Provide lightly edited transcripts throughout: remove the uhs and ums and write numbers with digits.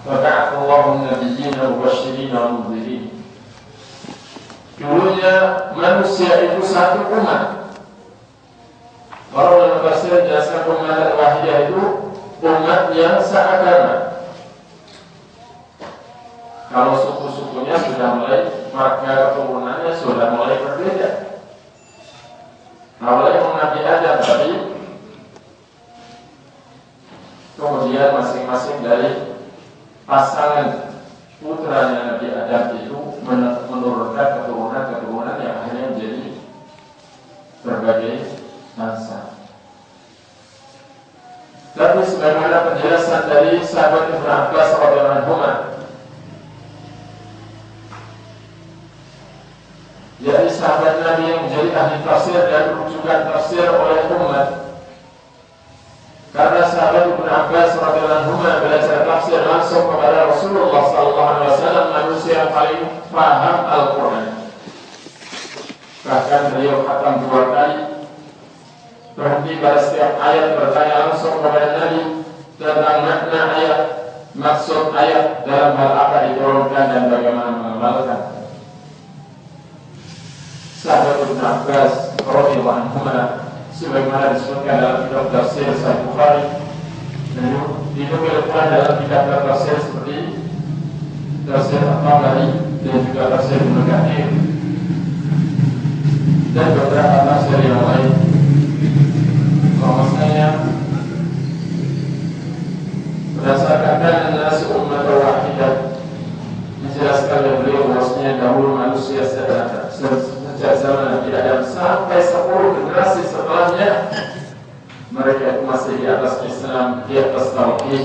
وبعث الله النبيين مبشرين ومنذرين. Dulunya manusia itu satu umat. Para ulama tafsir menjelaskan umat al-wahidah itu umat yang seagama. Kalau suku-sukunya sudah mulai, marga keturunannya sudah mulai berbeda. Awalnya Nabi Adam, tapi kemudian masing-masing dari pasangan putranya Nabi Adam itu menurunkan keturunan yang akhirnya menjadi berbagai bangsa. Tapi sebagaimana penjelasan dari sahabat Ibnu Abbas radhiyallahu anhu, yakni sahabat Nabi yang menjadi ahli tafsir dan rujukan tafsir oleh umat. Karena sahabat Ibnu Abbas radhiyallahu anhu belajar tafsir langsung kepada Rasulullah sallallahu alaihi wasallam, manusia yang paling paham Al-Qur'an. Bahkan beliau khatam 2 kali, berhenti pada setiap ayat bertanya langsung kepada Nabi tentang makna ayat, maksud ayat, dalam hal apa diturunkan dan bagaimana mengamalkan. Sahabat Ibnu Abbas radhiyallahu anhu sebagaimana disebutkan dalam kitab tafsir Sahih Bukhari dan dinukil pula dalam kitab tafsir seperti tafsir At-Tabari dan juga tafsir Ibnu Katsir dan beberapa tafsir yang lain. Bahwasanya berdasarkan an-nas ummah wahidah, dijelaskan oleh beliau bahwasanya dahulu manusia sejak zaman Nabi Adam sampai 10 generasi setelahnya, mereka itu masih di atas Islam, di atas tauhid,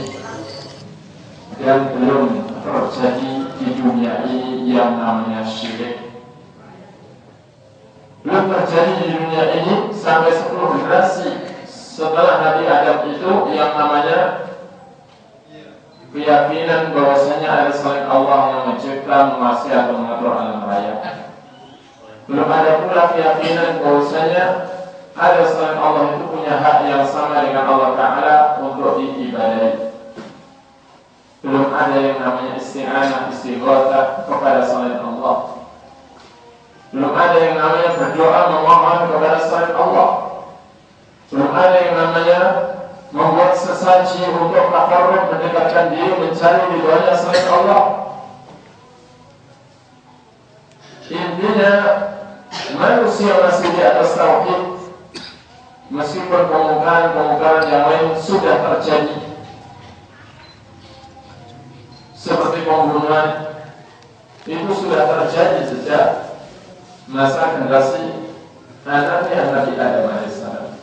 dan belum terjadi di dunia ini yang namanya syirik. Belum terjadi di dunia ini sampai 10 generasi setelah Nabi Adam itu yang namanya keyakinan bahwasanya ada selain Allah yang mencipta, menguasai atau mengatur alam raya. Belum ada pula keyakinan bahwasanya ada selain Allah itu punya hak yang sama dengan Allah Ta'ala untuk diibadahi. Belum ada yang namanya isti'anah, istighatsah kepada selain Allah. Belum ada yang namanya berdoa memohon kepada selain Allah. Belum ada yang namanya membuat sesaji untuk takarrub, mendekatkan diri, mencari ridhonya selain Allah. Intinya manusia masih di atas tauhid, meskipun kemungkaran yang lain sudah terjadi, seperti pembunuhan itu sudah terjadi sejak masa generasi anaknya Nabi Adam alaihissalam,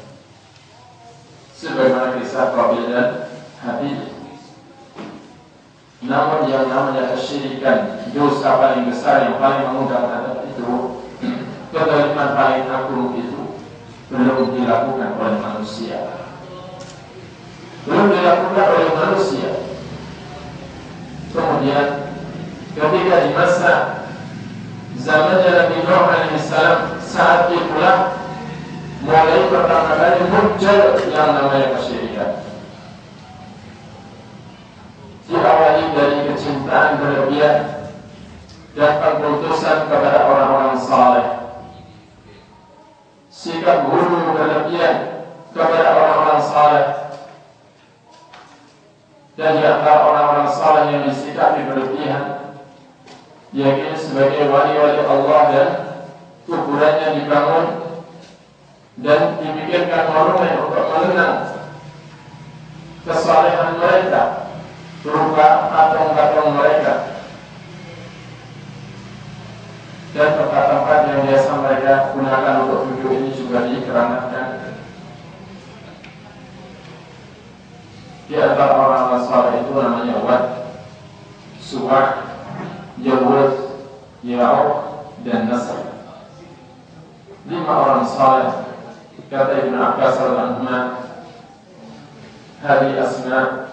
sebagaimana kisah Qabil dan Habil. Namun yang namanya kesyirikan, dosa paling besar yang paling mengundang adab itu, kezaliman paling agung itu belum dilakukan oleh manusia. Belum dilakukan oleh manusia. Kemudian ketika di masa zamannya Nabi Nuh alaihissalam, saat itulah mulai pertama kali muncul yang namanya kesyirikan. Diawali dari kecintaan berlebihan dan pengkultusan kepada orang-orang saleh, sikap guru berlebihan kepada orang-orang saleh, dan di antara orang-orang saleh yang disikapi berlebihan, yakni sebagai wali-wali Allah dan kuburannya dibangun dan dibikinkan monumen untuk mengenang kesalehan mereka berupa patung-patung mereka dan tempat-tempat yang biasa mereka gunakan untuk duduk ini juga dikeranakan. Di antara orang-orang saleh itu namanya Wad, Suwa', Yawud, Ya'uq, dan Nasr. 5 orang saleh. Kata Ibnu Abbas radhiyallahu anhu, "Hadi asma'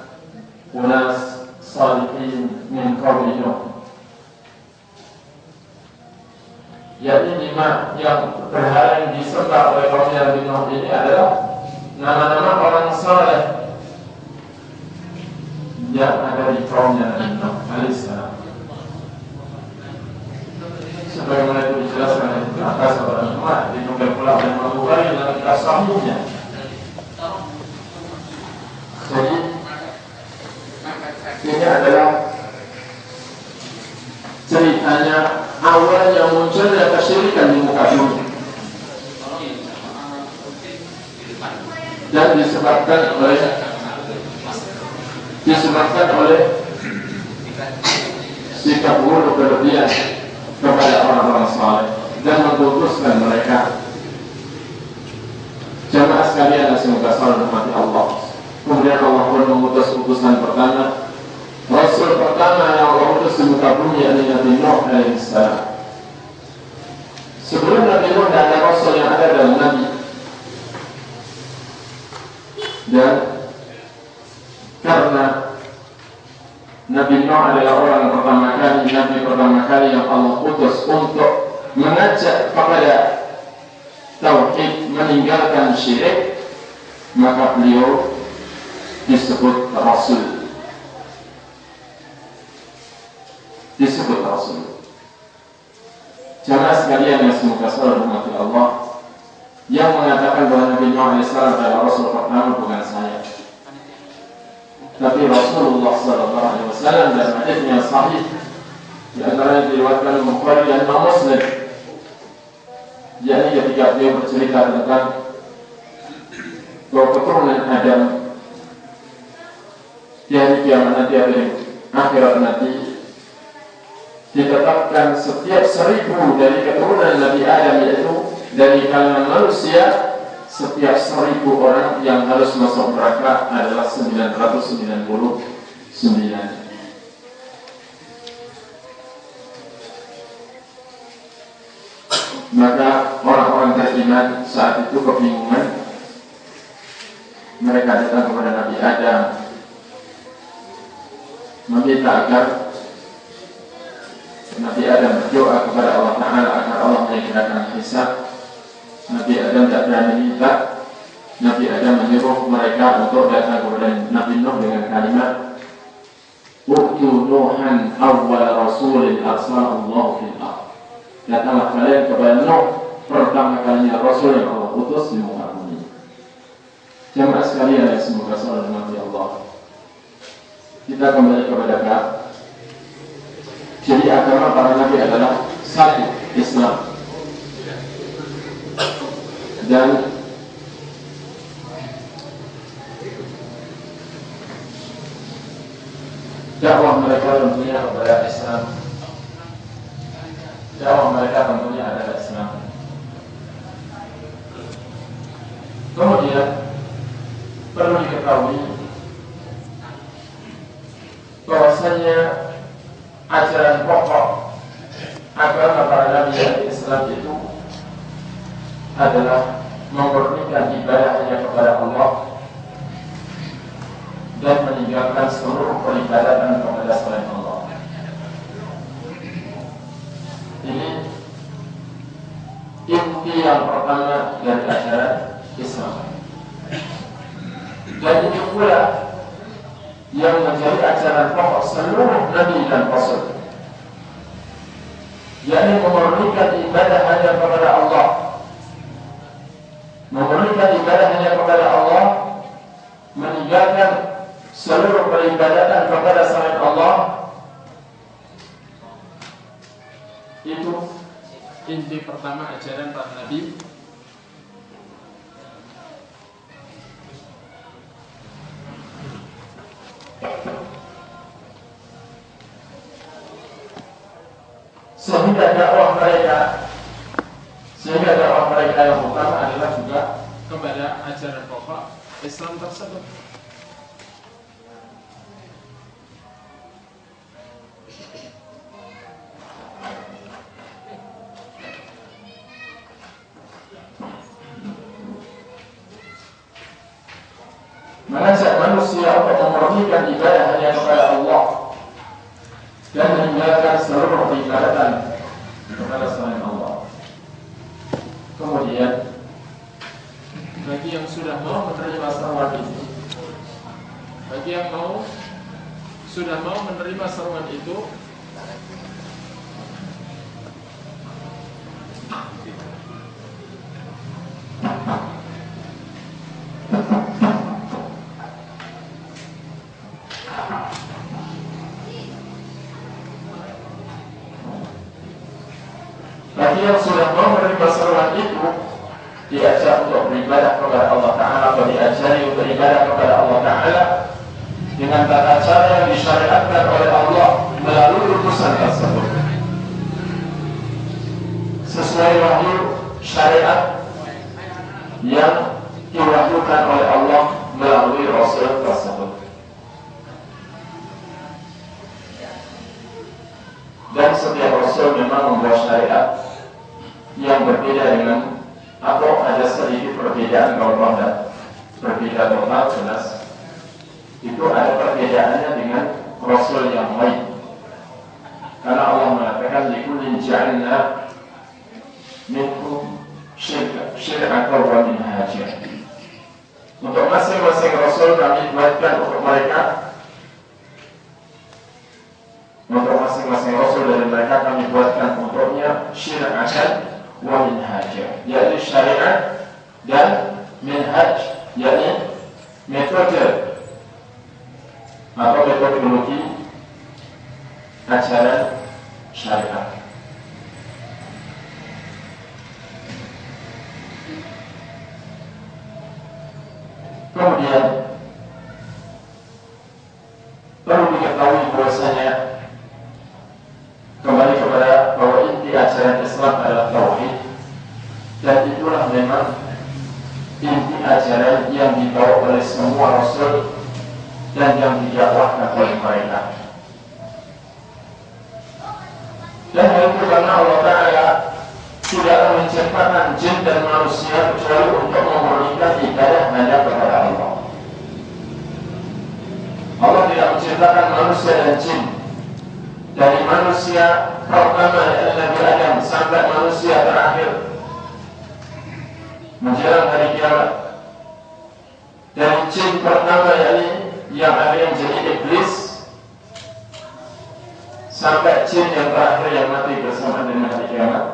unas salihin min qaumi Nuh." Yakni 5 yang berhala yang disembah oleh kaum Nabi Nuh ini adalah nama-nama orang saleh yang ada di kaumnya Nabi Nuh alaihissalam. Sebagaimana itu dijelaskan di atas oleh ulama, dinukil pula oleh Imam Bukhari dalam kitab Sahihnya. Jadi ini adalah ceritanya awal yang munculnya kesyirikan di muka bumi dan disebabkan oleh sikap buruk berlebihan kepada orang-orang saleh dan memputuskan mereka. Jamaah sekalian yang semoga selalu dirahmati Allah. Kemudian Allah pun mengutus utusan pertama, Rasul pertama yang Allah utus di muka bumi, yakni Nabi Nuh alaihissalam. Sebelum Nabi Nuh tidak ada Rasul yang ada dalam Nabi. Dan karena Nabi Nuh adalah orang Nabi pertama kali yang Allah utus untuk mengajak kepada tauhid, meninggalkan syirik, maka beliau disebut Rasul. Jamaah sekalian yang semoga selalu dirahmati Allah, yang mengatakan bahwa Nabi Nuh alaihissalam adalah Rasul pertama bukan saya, tapi Rasulullah sallallahu alaihi wasallam dalam hadisnya sahih di antara yang diriwayatkan Bukhari dan Muslim, yakni ketika beliau bercerita tentang bahwa keturunan Adam di hari kiamat nanti, hari akhirat nanti, ditetapkan setiap 1000 dari keturunan Nabi Adam, yaitu dari kalangan manusia, setiap 1000 orang yang harus masuk neraka adalah 999. Maka orang-orang beriman saat itu kebingungan. Mereka datang kepada Nabi Adam meminta agar Nabi Adam berdoa kepada Allah Ta'ala agar Allah menyegerakan hisab. Nabi Adam tidak berani minta. Nabi Adam menyuruh mereka untuk datang kepada Nabi Nuh dengan kalimat, Uktu Nuhan awal rasulin arsalallahu fil ardh. Datanglah kalian kepada Nuh, pertama kalinya Rasul yang Allah utus di muka bumi. Jamaah sekalian yang semoga selalu dirahmati Allah, kita kembali kepada Ka'bah. Jadi agama para Nabi adalah satu, Islam. Dan dakwah mereka tentunya kepada Islam. Dakwah mereka tentunya adalah Islam. Kemudian perlu diketahui bahwasanya ajaran pokok agama para Nabi dari Islam itu adalah memurnikan ibadah hanya kepada Allah dan meninggalkan seluruh peribadatan kepada selain Allah. Ini inti yang pertama dari ajaran Islam. Dan itu pula yang menjadi ajaran pokok seluruh Nabi dan Rasul, yakni memurnikan ibadah hanya kepada Allah. Memurnikan ibadah hanya kepada Allah, meninggalkan seluruh peribadatan kepada selain Allah. Itu inti pertama ajaran para Nabi. Sehingga dakwah mereka yang utama adalah juga kepada ajaran pokok Islam tersebut. Mengajak manusia untuk memurnikan ibadah hanya kepada Allah dan meninggalkan seluruh peribadatan kepada selain Allah. Kemudian bagi yang sudah mau menerima syahwat ini, bagi yang mau sudah mau menerima seruan itu, bagi yang sudah mau menerima seruan itu, diajak untuk beribadah kepada Allah Ta'ala atau diajari untuk beribadah kepada Allah Ta'ala dengan tata cara yang disyariatkan oleh Allah melalui utusan tersebut sesuai wahyu syariat yang diwahyukan oleh Allah melalui Rasul tersebut. Dan setiap Rasul memang membawa syariat yang berbeda dengan, atau ada sedikit perbedaan kalau tidak berbeda total jelas. Itu ada perbedaannya dengan Rasul yang lain. Karena Allah mengatakan likullin ja'alna minkum syir'atan wa minhaja. Untuk masing-masing Rasul kami buatkan untuk mereka, untuk masing-masing Rasul dari mereka kami buatkan untuknya syir'atan wa minhaja, yaitu syariat dan minhaj, yaitu metode atau metodologi ajaran syariat. Kemudian perlu diketahui bahwasanya kembali kepada bahwa inti ajaran Islam adalah tauhid, dan itulah memang inti ajaran yang dibawa oleh semua Rasul dan yang didakwahkan oleh mereka. Dan hal itu karena Allah Ta'ala tidak menciptakan jin dan manusia kecuali untuk memurnikan ibadah hanya kepada Allah. Allah tidak menciptakan manusia dan jin dari manusia pertama Nabi Adam sampai manusia terakhir menjelang hari kiamat, dari jin pertama yang ada yang jadi iblis sampai jin yang terakhir yang mati bersama dengan hari kiamat,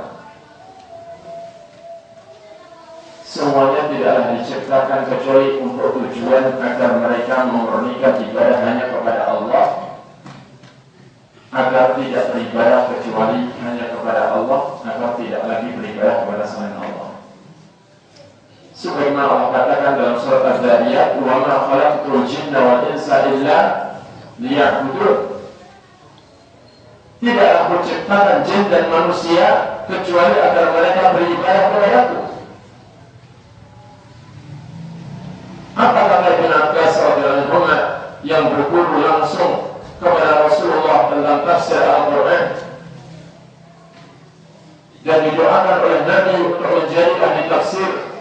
semuanya tidaklah diciptakan kecuali untuk tujuan agar mereka memurnikan ibadah hanya kepada Allah, agar tidak beribadah kecuali hanya kepada Allah, agar tidak lagi beribadah kepada selain Allah. Sebagaimana Allah katakan dalam surat Az-Zariyat, "Wa ma khalaqtul jinna wal insa illa liya'budun." Tidaklah kuciptakan jin dan manusia kecuali agar mereka beribadah kepada-Ku. Apa kata Ibn Abbas radhiyallahu anhu yang berguru langsung kepada Rasulullah tentang tafsir Al-Quran dan didoakan oleh Nabi untuk menjadi ahli tafsir?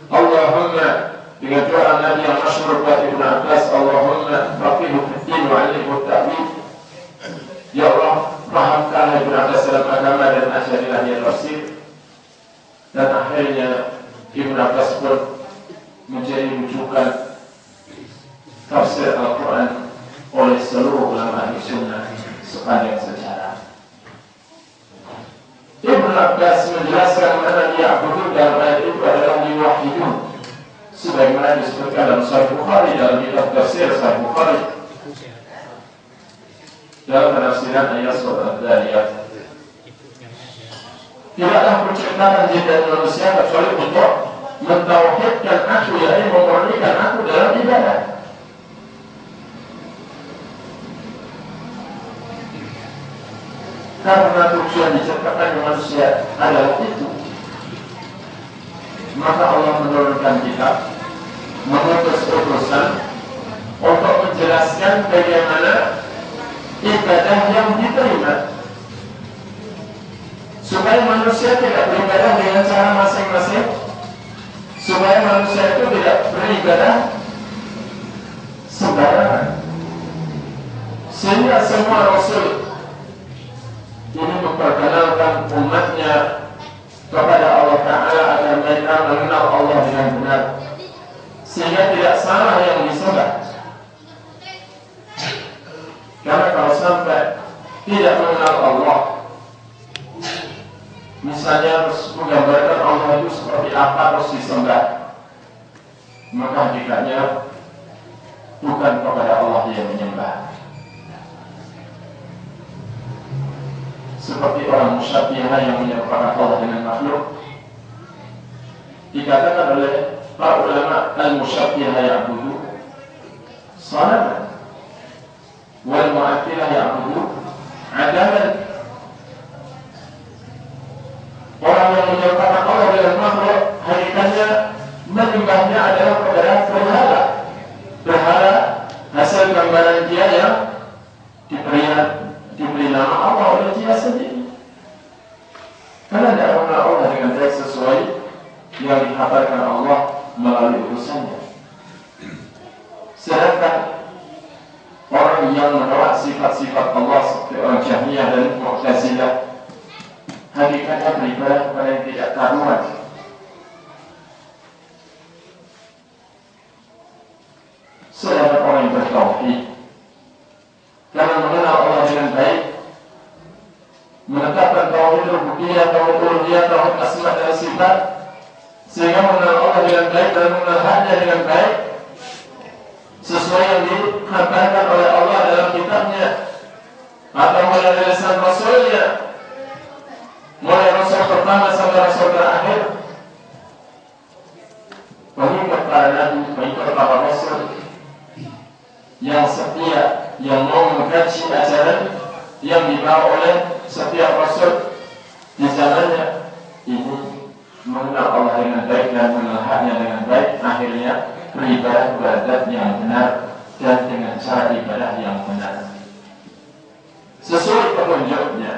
Allahumma, dengan doa Nabi yang masyhur buat Ibn Abbas, Allahumma faqihu fid-din wa 'allimhu at-ta'wil. Ya Allah, fahamkanlah Ibn Abbas dalam agama dan ajarilah dia tafsir. Dan akhirnya Ibn Abbas pun menjadi rujukan tafsir Al-Quran oleh seluruh ulama ahli sunnah sepanjang sejarah. Ibn Abbas menjelaskan mana ya'budun dalam ayat itu adalah liwahidun, sebagaimana disebutkan dalam Sahih Bukhari, dalam kitab tafsir Sahih Bukhari, dalam penafsiran ayat surat Ad-Dariyat. Tidaklah penciptaan jin dan manusia kecuali untuk mentauhidkan Aku, yaitu memurnikan Aku dalam ibadah. Karena tujuan diciptakan manusia adalah itu, maka Allah menurunkan kitab, mengutus utusan untuk menjelaskan bagaimana ibadah yang diterima, supaya manusia tidak beribadah dengan cara masing-masing, supaya manusia itu tidak beribadah sembarangan. Sehingga semua Rasul ini memperkenalkan umatnya kepada Allah Ta'ala agar mereka mengenal Allah dengan benar, sehingga tidak salah yang disembah. tidak mengenal Allah, misalnya harus menggambarkan Allah itu seperti apa harus disembah, maka hakikatnya bukan kepada Allah yang menyembah. Seperti orang musyabbihah yang menyerupakan Allah dengan makhluk, dikatakan oleh para ulama, al-musyabbihah ya'budu sanaman wal mu'attilah ya'budu adaman. Orang yang menyerupakan Allah dengan makhluk, hakikatnya menyembahnya adalah kepada berhala. Berhala hasil gambaran dia yang diberi nama Allah oleh dia sendiri. Karena tidak mengenal Allah dengan baik sesuai yang dikabarkan Allah melalui utusannya. Sedangkan orang yang menolak sifat-sifat Allah seperti orang Jahmiyah dan Mu'tazilah, hakikatnya beribadah kepada yang tidak karuan. Sedangkan orang yang bertauhid, karena mengenal Allah dengan baik, menetapkan tauhid rububiyah, tauhid uluhiyah, tauhid asma dan sifat, sehingga mengenal Allah dengan baik dan mengenal haknya dengan baik, sesuai yang dikabarkan oleh Allah dalam kitabnya atau melalui lisan Rasulnya, mulai Rasul pertama sampai Rasul terakhir, mengikut para Nabi, mengikut para Rasul yang setia, yang mau mengkaji ajaran yang dibawa oleh setiap Rasul di zamannya. Ini mengenal Allah dengan baik dan mengenal haknya dengan baik, akhirnya beribadah ibadat yang benar dan dengan cara ibadah yang benar sesuai petunjuknya,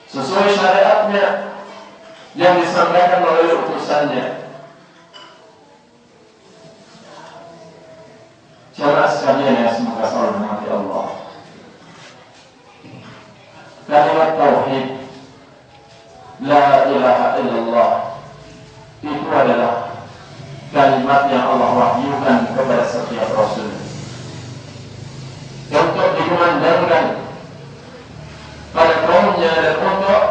sesuai syariatnya yang disampaikan melalui utusannya. Jamaah sekalian yang semoga selalu dirahmati Allah, kalimat tauhid la ilaha illallah itu adalah kalimat yang Allah wahyukan kepada setiap Rasul untuk dikumandangkan pada kaumnya dan untuk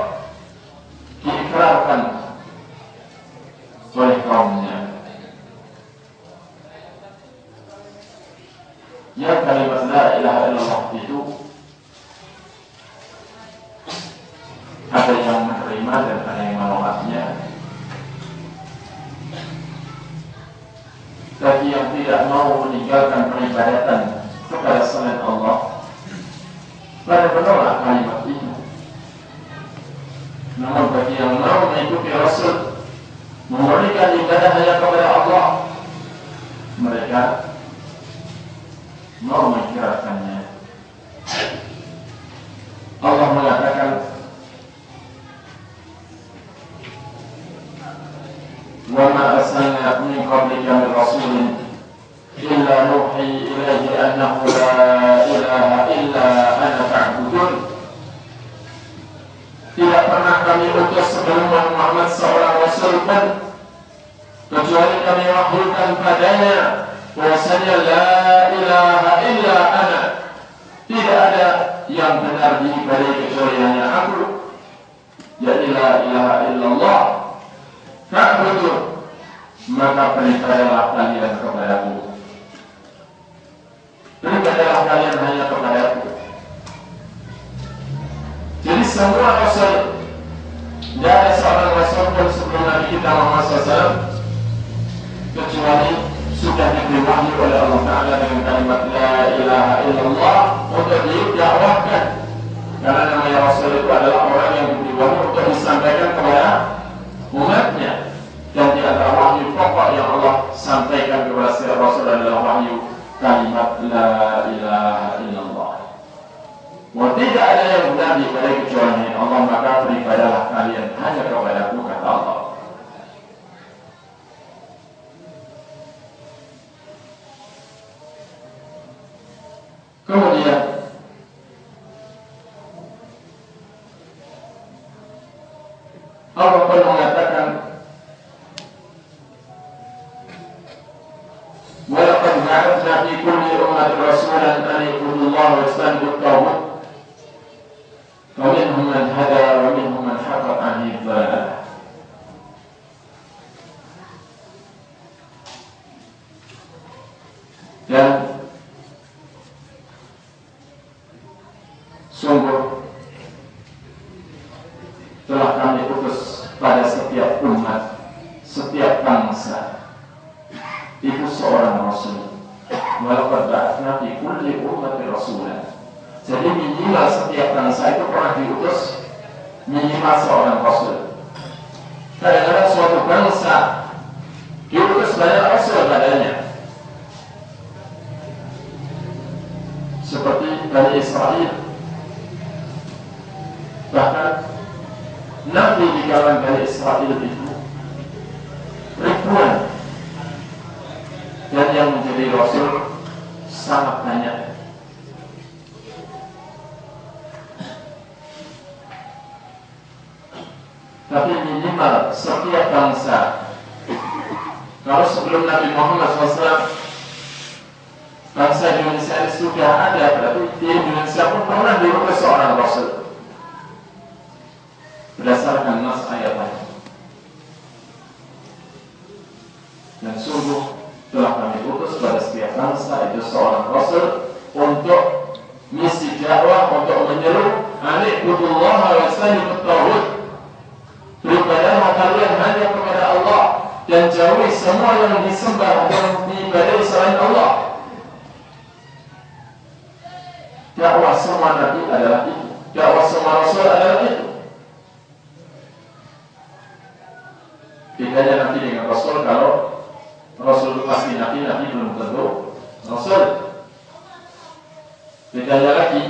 diikrarkan oleh kaumnya. Ya, kalimat la ilaha illallah itu ada yang menerima dan ada yang menolaknya. Bagi yang tidak mau meninggalkan peribadatan kepada selain Allah, pada menolak kalimat ini. Namun bagi yang mau mengikuti Rasul, memberikan ibadah hanya kepada Allah, mereka mau mengikrarkannya. Allah mengatakan, wa ma arsalna min qablika min rasulin illa nuhi ilaihi annahu la ilaha illa ana fa'budun. Tidak pernah kami utus sebelum Muhammad seorang rasul pun kecuali kami wahyukan padanya bahwasanya la ilaha illa ana, tidak ada yang benar diibadahi kecuali hanya aku, yakni la ilaha illallah. Fa'budu, maka beribadahlah kalian kepadaku. Beribadahlah kalian hanya kepadaku. Jadi semua rasul, tidak ada seorang rasul pun sebelum Nabi kita Muhammad SAW kecuali sudah diberi wahyu oleh Allah Ta'ala dengan kalimat la ilaha illallah untuk didakwahkan. Karena namanya rasul itu adalah orang yang diberi wahyu untuk disampaikan kepada umatnya. Dan di antara wahyu pokok yang Allah sampaikan kepada setiap rasul adalah wahyu kalimat la ilaha illallah. Tidak ada yang benar diibadahi kecuali Allah, maka beribadahlah kalian hanya kepadaku, kata Allah. Kemudian Allah pun mengatakan, walaqad ba'athna fi kulli ummatin rasulan an i'budu Allaha wajtanibut taghut kulli ummati rasulan. Jadi minimal setiap bangsa itu pernah diutus minimal seorang rasul. Kadang-kadang suatu bangsa diutus banyak rasul padanya, seperti Bani Israel. Bahkan Nabi di kalangan Bani Israel itu ribuan, dan yang menjadi rasul sangat banyak. Tapi minimal setiap bangsa, kalau sebelum Nabi Muhammad SAW bangsa Indonesia ini sudah ada, berarti di Indonesia pun pernah diutus seorang rasul berdasarkan nas ayat ini. Dan sungguh telah kami utus pada setiap bangsa itu seorang rasul untuk misi dakwah, untuk menyeru ani'budullaha wa ijtanibut taghut, beribadahlah kalian hanya kepada Allah dan jauhi semua yang disembah dan diibadahi selain Allah. Dakwah semua nabi adalah itu, dakwah semua rasul adalah itu. Bedanya nabi dengan rasul, kalau rasul pasti nabi, nabi belum tentu rasul. Bedanya lagi,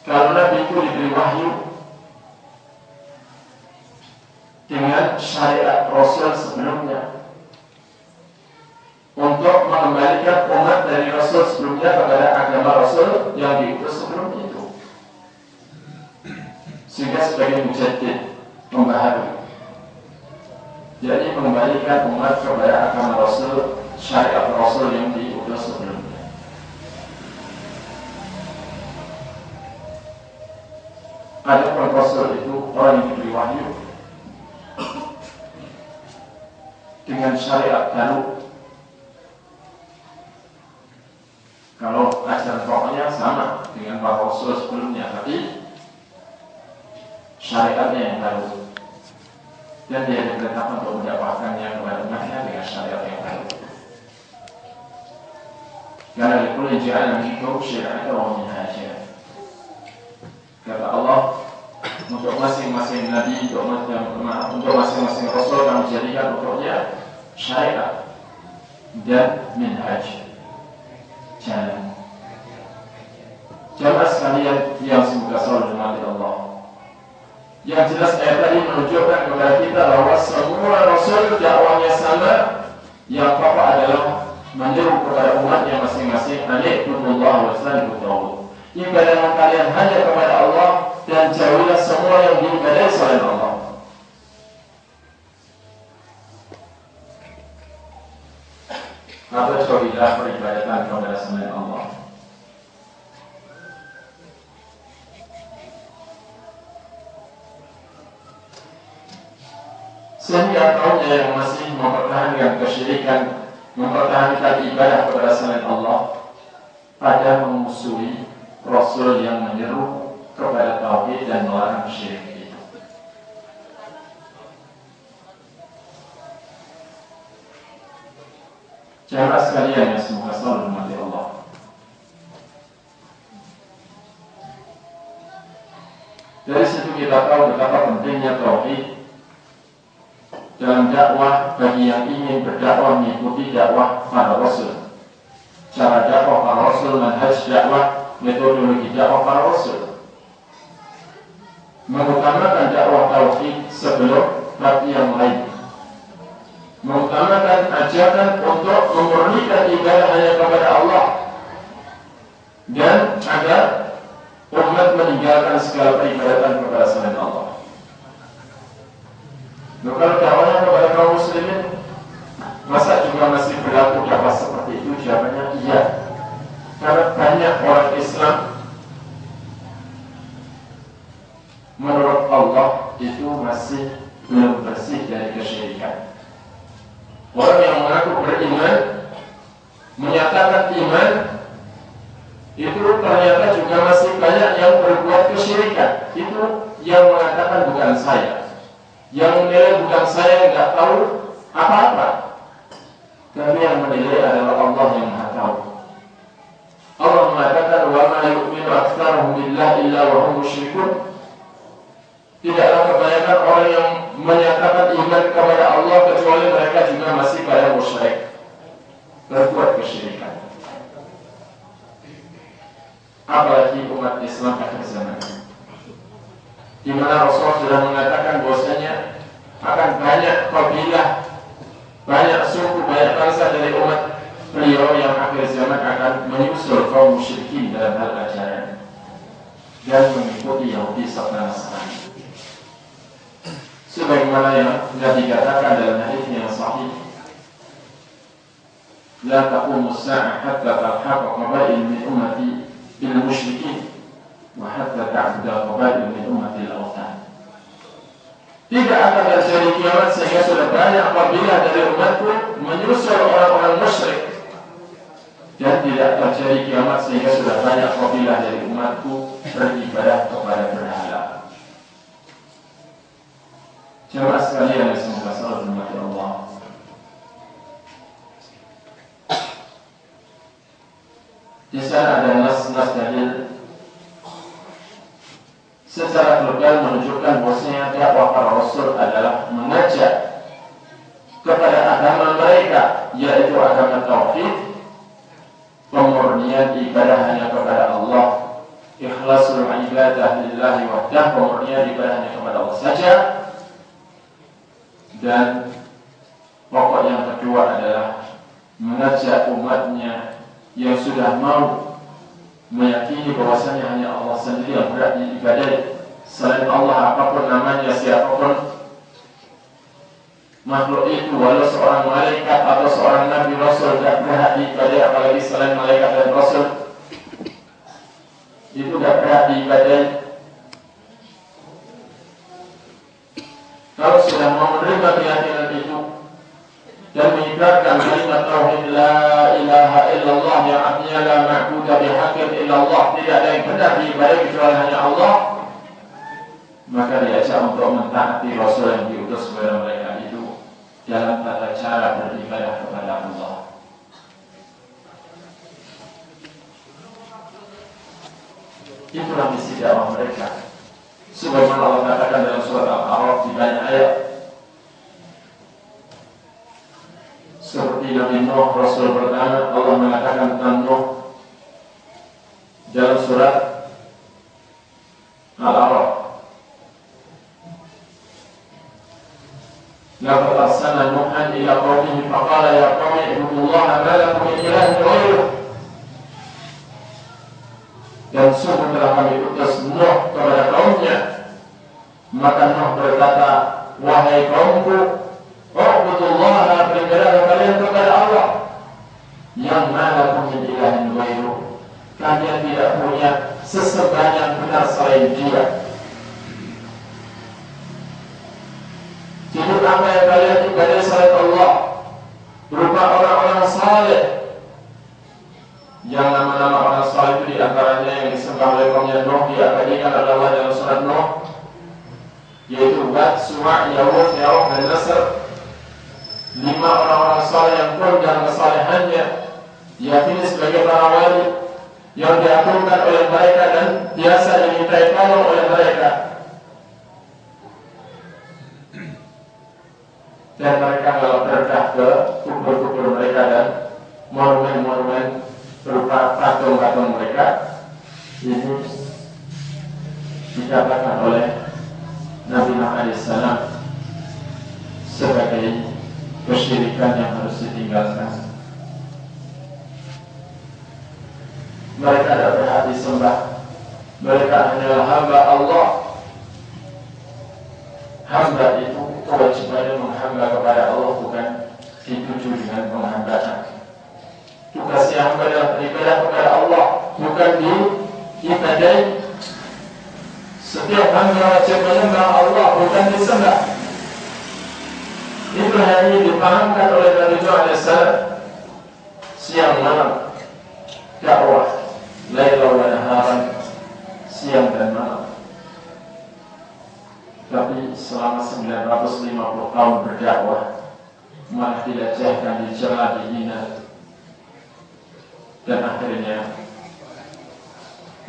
kalau nabi itu diberi wahyu dengan syariat rasul sebelumnya untuk mengembalikan umat dari rasul sebelumnya kepada agama rasul yang diutus sebelum itu, sehingga sebagai mujaddid, membaharui, jadi mengembalikan umat kepada agama rasul, syariat rasul yang diutus sebelumnya. Adapun rasul itu orang yang diberi wahyu dengan syariat baru. Kalau ajaran pokoknya sama dengan para rasul sebelumnya, tapi syariatnya yang baru, dan dia diperintahkan untuk mendakwahkannya kepada umatnya dengan syariat yang baru. Karena likulli ja'alna minkum syir'atan wa minhaja. Kata Allah, untuk masing-masing nabi, untuk masing-masing rasul kami jadikan untuknya syariat dan minhaj, jalan. Jamaah sekalian yang semoga selalu dirahmati Allah, yang jelas ayat tadi menunjukkan kepada kita bahwa semua rasul dakwahnya sama, yang pokok adalah menyeru kepada umatnya masing-masing, ani'budullaha wa ijtanibut taghut, ibadahlah kalian hanya kepada Allah dan jauhilah semua yang diibadahi selain Allah. Atau jauhilah peribadatan kepada selain Allah. Sehingga kaumnya yang masih mempertahankan kesyirikan, mempertahankan ibadah kepada selain Allah, pada memusuhi Rasul yang menyeru kepada tauhid dan melarang syirik itu. Jamaah sekalian yang semoga selalu dirahmati Allah, dari situ kita tahu betapa pentingnya tauhid dalam dakwah bagi yang ingin berdakwah mengikuti dakwah para rasul. Cara dakwah para rasul, manhaj dakwah, metodologi dakwah para rasul, mengutamakan dakwah tauhid sebelum bab yang lain, mengutamakan ajakan untuk memurnikan ibadah hanya kepada Allah, dan agar umat meninggalkan segala peribadatan kepada selain Allah. Kalau dakwahnya kepada kaum muslimin, masa juga masih berlaku dakwah seperti itu? Jawabannya iya. Karena banyak orang Islam menurut Allah itu masih belum bersih dari kesyirikan. Orang yang mengaku beriman, menyatakan iman, itu ternyata juga masih banyak yang berbuat kesyirikan. Itu yang mengatakan bukan saya, yang menilai bukan saya, nggak tahu apa-apa, tapi yang menilai adalah Allah yang Maha Tahu. billah illa wa hum musyrikun. Tidaklah kebanyakan orang yang menyatakan iman kepada Allah kecuali mereka juga masih pada musyrik, berbuat kesyirikan. Apalagi umat Islam akhir zaman, di mana Rasul sudah mengatakan bahwasanya akan banyak kabilah, banyak suku, banyak bangsa dari umat beliau yang akhir zaman akan menyusul kaum musyrikin dalam hal ajaran dan mengikuti Yahudi serta Nasrani. Sebagaimana yang dikatakan dalam hadis yang sahih, la taqumu as-sa'ah hatta talhaqa qabail min ummati bil musyrikin wa hatta ta'budu qabail min ummati al-awthan. Tidak akan terjadi kiamat sehingga sudah banyak kabilah dari umatku menyusul orang-orang musyrik, dan tidak terjadi kiamat sehingga sudah banyak kabilah dari umatku beribadah kepada berhala. Jemaah sekalian yang semoga selalu dirahmati Allah. Di sana ada nas-nas dalil secara global menunjukkan bahwasanya dakwah para rasul adalah mengajak kepada agama mereka, yaitu agama tauhid, pemurnian ibadah hanya kepada Allah, ikhlasul ibadah lillahi wahdah, pemurnian ibadah hanya kepada Allah saja. Dan pokok yang kedua adalah mengajak umatnya yang sudah mau meyakini bahwasanya hanya Allah sendiri yang berhak diibadahi. Selain Allah, apapun namanya, siapapun makhluk itu, walau seorang malaikat atau seorang nabi rasul, tidak berhak diibadahi, apalagi selain malaikat dan rasul itu tidak berhak diibadahi. Kalau sudah mau menerima keyakinan itu dan mengikrarkan kalimat tauhid la ilaha illallah, yang artinya la ma'budu bihaqqin illallah, tidak ada yang benar diibadahi kecuali hanya Allah, maka diajak untuk mentaati Rasul yang diutus kepada mereka itu dalam tata cara beribadah kepada Allah. Itulah misi dakwah mereka. Sebagaimana Allah katakan dalam surat Al-A'raf di banyak ayat, seperti Nabi Nuh, Rasul pertama, Allah mengatakan tentang Nuh dalam surat Al-A'raf, laqad arsalna Nuhan ila qaumihi faqala ya qaumi ibudullaha ma lakum min ilahin ghairuh. Dan sungguh telah kami utus Nuh kepada kaumnya, maka Nuh berkata, wahai kaumku, u'budullaha, beribadah kalian kepada Allah, yang mana punya ilahin ghairuh, kalian tidak punya sesembahan yang benar selain Dia. Jadi apa yang kalian ibadah selain Allah berupa orang-orang saleh, yang nama-nama orang saleh itu diantaranya yang disembah oleh kaumnya Nuh diabadikan adalah dalam surat Nuh, yaitu Wad, Suwa', Yawuf, dan Nasr. 5 orang-orang saleh yang pun dan kesalehannya diyakini sebagai para wali yang diaturkan oleh mereka dan biasa dimintai tolong oleh mereka. Dan mereka kalau berkah ke kubur-kubur mereka dan monumen-monumen berupa patung-patung mereka, ini dikatakan oleh Nabi Nuh alaihissalam sebagai kesyirikan yang harus ditinggalkan. Mereka tidak berhak disembah, mereka hanyalah hamba Allah. Hamba itu kewajibannya menghamba kepada Allah, bukan dituju dengan penghambaan. Tugasnya hamba adalah beribadah kepada Allah, bukan diibadahi. Setiap hamba wajib menyembah Allah, bukan disembah. Itu hanya dipahamkan oleh Nabi Nuh alaihissalam siang malam, dakwah laila wa naharan, siang dan malam. Tapi selama 950 tahun berdakwah, malah dilecehkan, dicela, dihina, dan akhirnya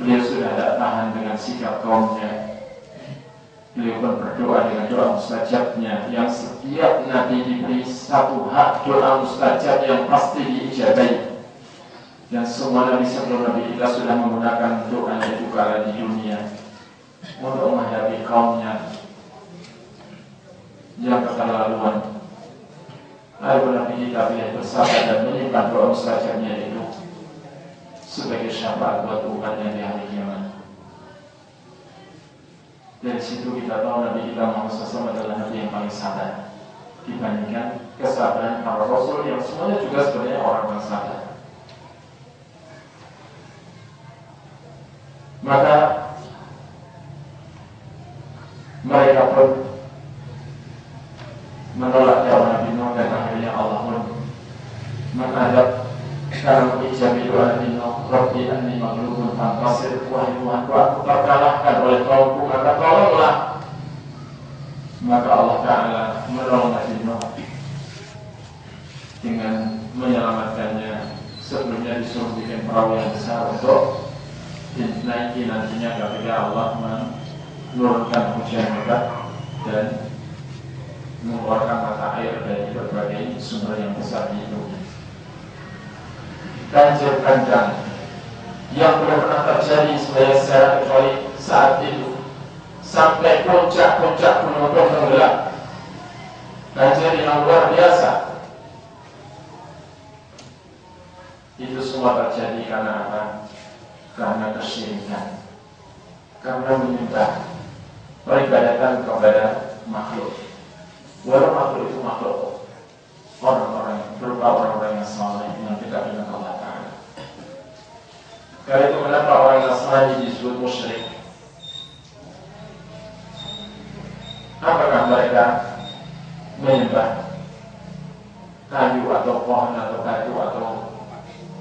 beliau sudah tidak tahan berkenaan dengan sikap kaumnya. Beliau pun berdoa dengan doa mustajabnya, yang setiap Nabi diberi satu hak doa mustajab yang pasti diijabahi. Dan semua Nabi sebelum Nabi kita sudah menggunakan doa itu kala di dunia untuk menghadapi kaumnya yang keterlaluan. Lalu Nabi kita pilih bersabar dan menyimpan doa mustajabnya itu sebagai syafaat buat umatnya di hari kiamat. Dari situ kita tahu Nabi kita Muhammad SAW adalah Nabi yang paling sabar dibandingkan kesabaran para Rasul yang semuanya juga sebenarnya orang yang sabar. Maka mereka pun menolak dakwah Nabi Nuh dan akhirnya Allah pun menghadap karena mengijabi doa Nabi Nuh, Rabbi anni maghlubun fantasir, wahai Tuhanku aku terkalahkan oleh kaumku, maka tolonglah. Maka Allah Ta'ala menolong Nabi Nuh dengan menyelamatkannya. Sebelumnya disuruh bikin perahu yang besar untuk dinaiki nantinya ketika Allah menurunkan hujan lebat dan mengeluarkan mata air dari berbagai sumber yang besar itu. Banjir bandang yang belum pernah terjadi secara kecuali saat itu, sampai puncak-puncak gunung pun tenggelam. Banjir yang luar biasa. Itu semua terjadi karena apa? Karena kesyirikan, karena menyembah peribadatan kepada makhluk. Walau makhluk itu makhluk orang-orang berupa orang-orang yang saleh yang dekat dengan Allah Ta'ala. Karena itu kenapa orang Nasrani disebut musyrik? Apakah mereka menyembah kayu atau pohon atau batu atau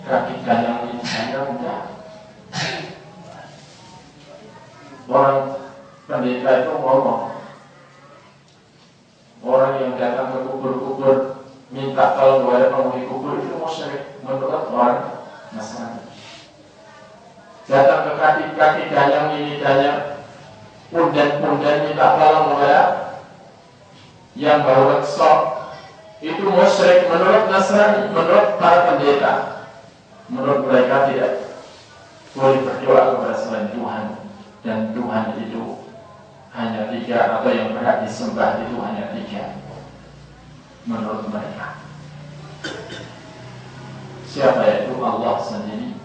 kaki ganyang ini? Enggak. Orang pendeta itu ngomong, orang yang datang ke kubur-kubur minta tolong kepada penghuni kubur itu musyrik menurut orang Nasrani. Datang ke kaki-kaki ganyang ini ganyang, pundan-pundan minta tolong kepada yang baru reksa, itu musyrik menurut Nasrani, menurut para pendeta. Menurut mereka tidak boleh berdoa kepada selain Tuhan, dan Tuhan itu hanya 3 atau yang berhak disembah itu hanya 3 menurut mereka. Siapa yaitu Allah sendiri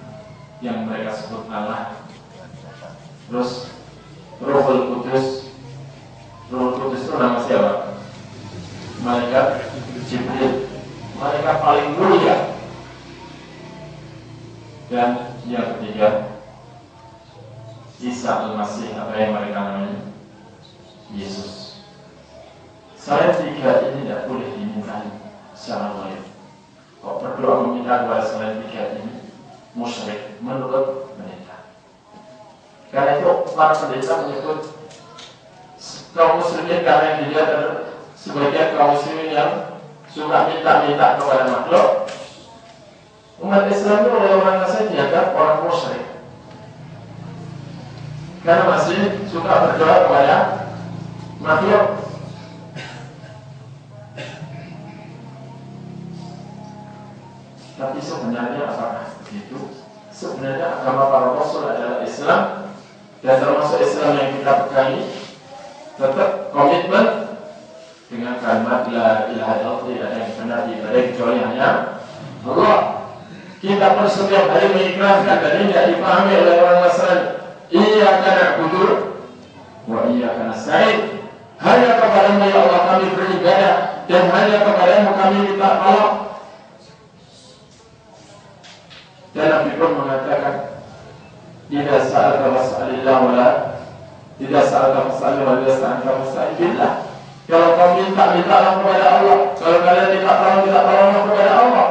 yang mereka sebut Allah, terus Ruhul Kudus. Ruhul Kudus itu nama siapa? Malaikat Jibril, malaikat paling mulia. Dan yang ketiga Isa Al-Masih, apa yang mereka namanya Yesus. Saya 3 ini tidak boleh diminta secara lain. Kok berdoa meminta kepada selain 3 ini musyrik menurut mereka. Karena itu para pendeta menyebut kaum muslimin, karena yang dilihat adalah sebagian kaum muslimin yang suka minta-minta kepada makhluk. Umat Islam itu oleh orang Nasrani dianggap orang musyrik karena masih suka berdoa kepada makhluk. Tapi sebenarnya apakah begitu? Sebenarnya agama para Rasul adalah Islam, dan termasuk Islam yang kita pegangi tetap komitmen dengan kalimat la ilaha illallah, tidak ada yang benar diibadahi kecuali hanya Allah. Kita pun setiap hari mengikrarkan, dan ini tidak dipahami oleh orang Nasrani. Iyyaka na'budu wa iyyaka nasta'in. Hanya kepadamu ya Allah kami beribadah, dan hanya kepadamu kami minta tolong. Dan Nabi pun mengatakan, idza sa'alta fas'alillah wa la idza sa'alta fas'alillah wa idza sta'anta fasta'in billah. Kalau kau minta-mintalah kepada Allah. Kalau kalian minta tolonglah kepada Allah.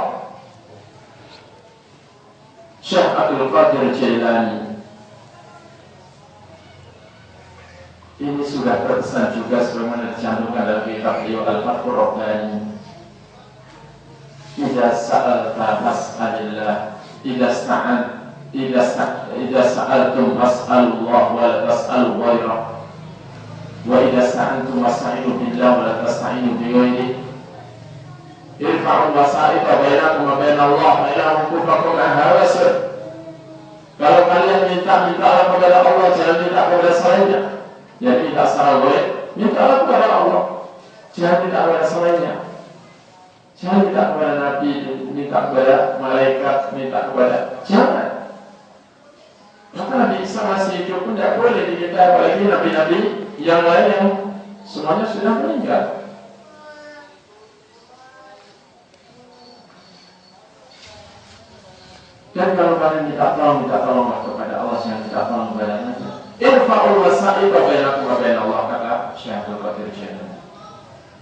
Syekh Abdul Qadir Jailani ini sudah berpesan juga sebagaimana dicantumkan dalam kitab beliau Al-Fathur Rabbani. Idza sa'alta fas'alillah, idza sta'an idza sa'altum fas'alullah wa la tas'alu ghairah. Wa idza sta'antum fasta'inu billah wa la tasta'inu bighayrihi. Irfa'ul wasa'ita bainakum wa bain Allah wa ilahum kufakum ahawasir. Kalau kalian minta kepada Allah, jangan minta kepada selainnya. Jadi minta secara baik, minta kepada Allah, jangan minta kepada selainnya. Jangan minta kepada Nabi, minta kepada malaikat, minta kepada, jangan. Maka Nabi Isa masih hidup pun tidak boleh diminta, apalagi nabi-nabi yang lain yang semuanya sudah meninggal. Dan kalau kalian minta tolong kepada Allah, jangan minta tolong kepada Nabi. Irfa'ul wasa'ita bainakum wa bain Allah, kata Syekh Abdul Qadir Jailani.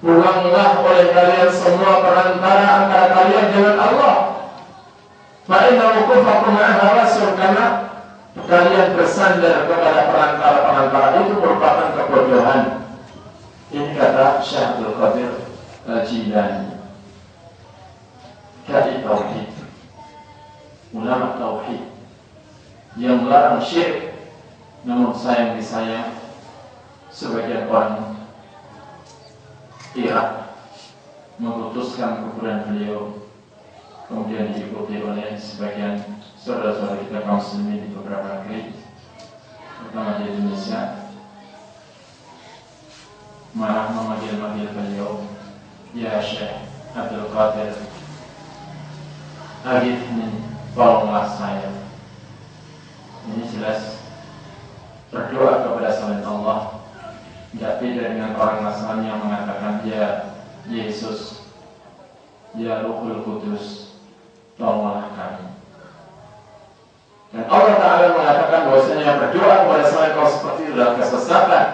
Buanglah oleh kalian semua perantara antara kalian dengan Allah. Fa'inna wukufakum ahawasur, karena kalian bersandar kepada perantara-perantara itu merupakan kebodohan. Ini kata Syekh Abdul Qadir Jailani. Jadi tauhid, ulama tauhid yang melarang syirik, namun sayang disayang sebagian orang Irak memutuskan kuburan beliau, kemudian diikuti oleh sebagian saudara-saudara kita kaum muslimin di beberapa negeri, terutama di Indonesia, malah memanggil-manggil beliau, ya Syekh Abdul Qadir, aghithni, tolonglah saya. Ini jelas berdoa kepada selain Allah. Tidak beda dengan orang Nasrani yang mengatakan, ya Yesus, ya Ruhul Kudus, tolonglah kami. Dan Allah Ta'ala mengatakan bahwasanya berdoa kepada selain Allah seperti itu adalah kesesatan.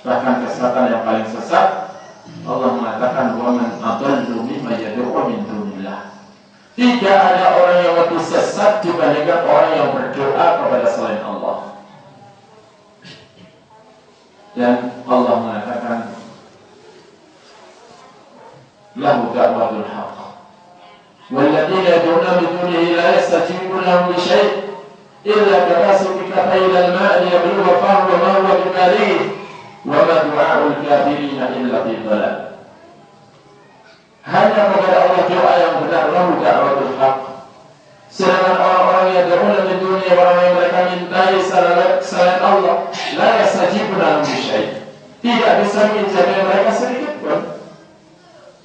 Bahkan kesesatan yang paling sesat, Allah mengatakan, wa man adallu mimman yad'u min dunillah. Tidak ada orang yang lebih sesat dibandingkan orang yang berdoa kepada selain Allah. Dan Allah mengatakan, lahu da'watul haqq walladzina yad'una min dunihi la yastajibuna lahum bi syai' illa kabasiti kaffayhi ilal ma'i yablugha fahu wa ma huwa bibaligh wa ma du'a'ul kafirina illa fi dhalal. Hanya kepada Allah doa yang benar, lahu da'watul haqq. Sedangkan orang-orang yang yad'una min dunihi, orang yang mereka mintai selain Allah, la yastajibuna lahum bi syai', tidak bisa menjaga mereka sedikit pun.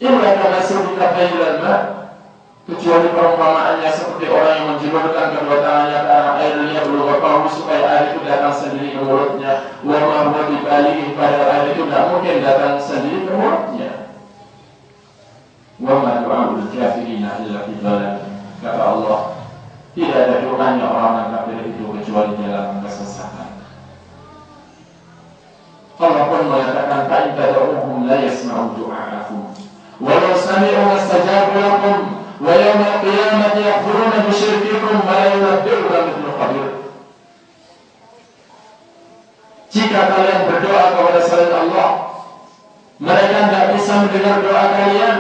Illa kabasiti kaffayhi ilal ma', kecuali perumpamaannya seperti orang yang menjulurkan kedua tangannya ke arah air, yablugha fahu, supaya air itu datang sendiri ke mulutnya, wa ma huwa bibaligh, padahal air itu tidak mungkin datang sendiri ke mulutnya. Wa ma du'a'ul kafirina illa fi dhalal, kata Allah, tidak ada doanya orang-orang kafir itu kecuali dalam kesesatan. Allah pun mengatakan, fa in tad'uhum la yasma'u du'a'akum walau sami'u mastajabu lakum wa yawmal qiyamati yakfuruna bi syirkikum wa la yunabbi'uka mithlu khabir. Jika kalian berdoa kepada selain Allah, mereka tidak bisa mendengar doa kalian,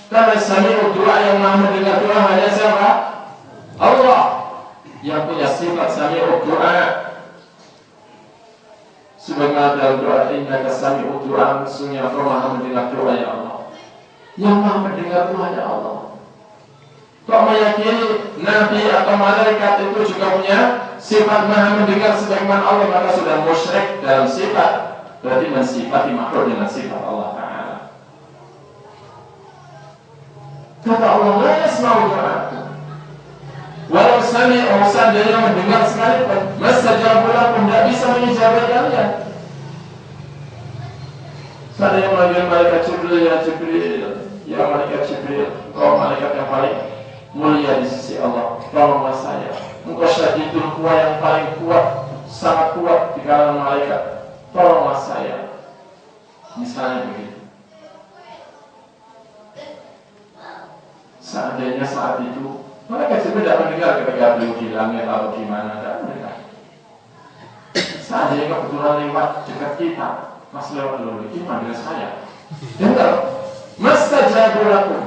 karena sami'u doa, yang maha mendengar doa hanya siapa? Allah, yang punya sifat sami'u doa. Sebagaimana dalam doa, innaka sami'u doa, sesungguhnya Engkau maha mendengar doa, ya Allah. Yang maha mendengar doa hanya Allah. Kok meyakini Nabi atau malaikat itu juga punya sifat maha mendengar sebagaimana Allah, maka sudah musyrik dalam sifat. Berarti mensifati makhluk dengan sifat Allah Ta'ala. Kata Allah, la yasma'u du'a'akum walau sami'u, seandainya mendengar sekalipun, mastajabu lakum, tidak bisa mengijabai kalian. Seandainya memanggil malaikat Jibril, ya Jibril, ya malaikat Jibril, kau malaikat yang paling mulia di sisi Allah, tolonglah saya. Engkau syadidul quwa, yang paling kuat, sangat kuat di kalangan malaikat, tolonglah saya. Misalnya begitu. Seandainya saat itu malaikat Jibril tidak mendengar ketika beliau di langit atau di mana, tidak mendengar. Seandainya kebetulan lewat dekat kita, pas lewat dulu, ini manggil saya, dengar, mastajabu lakum,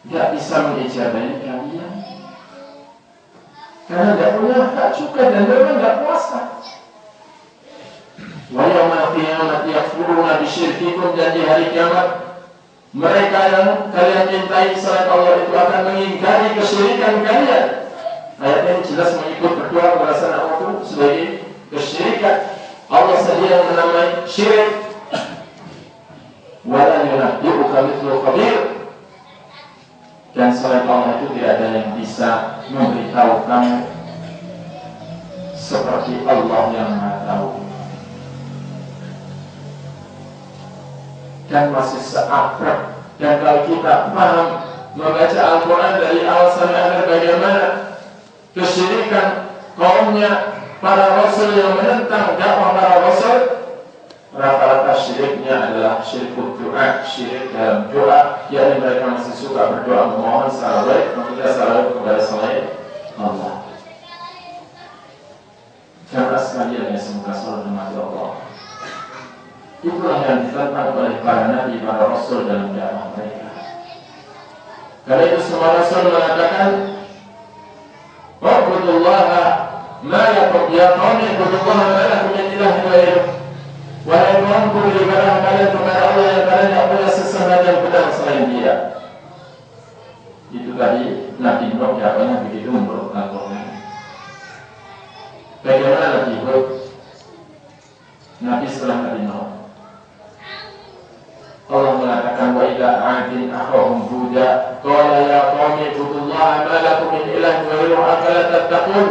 tidak bisa mengijabahi kalian. karena tidak punya hak cukai dan mereka tidak puasa. Wa yawmal qiyamati yakfuruna bisyirkikum, dan di hari kiamat mereka yang kalian cintai selain Allah itu akan mengingkari kesyirikan kalian. Ayat ini jelas mengikut berdoa kepada sana Allah sebagai kesyirikan. Allah sendiri yang menamai syirik. Wala yunabbi'uka mithlu khabir, dan selain Allah itu tidak ada yang bisa memberitahu kamu seperti Allah yang Maha Tahu. Dan masih seakrab. Dan kalau kita paham membaca Al-Quran dari awal sampai akhir bagaimana kesyirikan kaumnya para rasul yang menentang dakwah para rasul, rata-rata syiriknya adalah syirik doa, syirik dalam doa, yakni mereka masih suka berdoa memohon secara baik, meminta secara baik kepada selain Allah. Jamaah sekalian yang semoga selalu dimati Allah, itulah yang ditentang oleh para nabi, para rasul dalam dakwah mereka. Karena itu semua rasul mengatakan, "Ubudullaha ma lakum ya qaumi ubudullaha ma lakum min ilahin ghairuh." Wahai kaumku, beribadah kalian kepada Allah yang kalian tidak punya sesembahan yang benar selain Dia. Itu tadi Nabi Nuh jawabannya begitu menurut Al-Quran. Bagaimana Nabi Hud? Nabi setelah Nabi Nuh, Allah mengatakan, wa ila 'adin akhahum Huda qala ya qaumi ibudullaha ma lakum min ilahin ghairuhu afala tattaqun.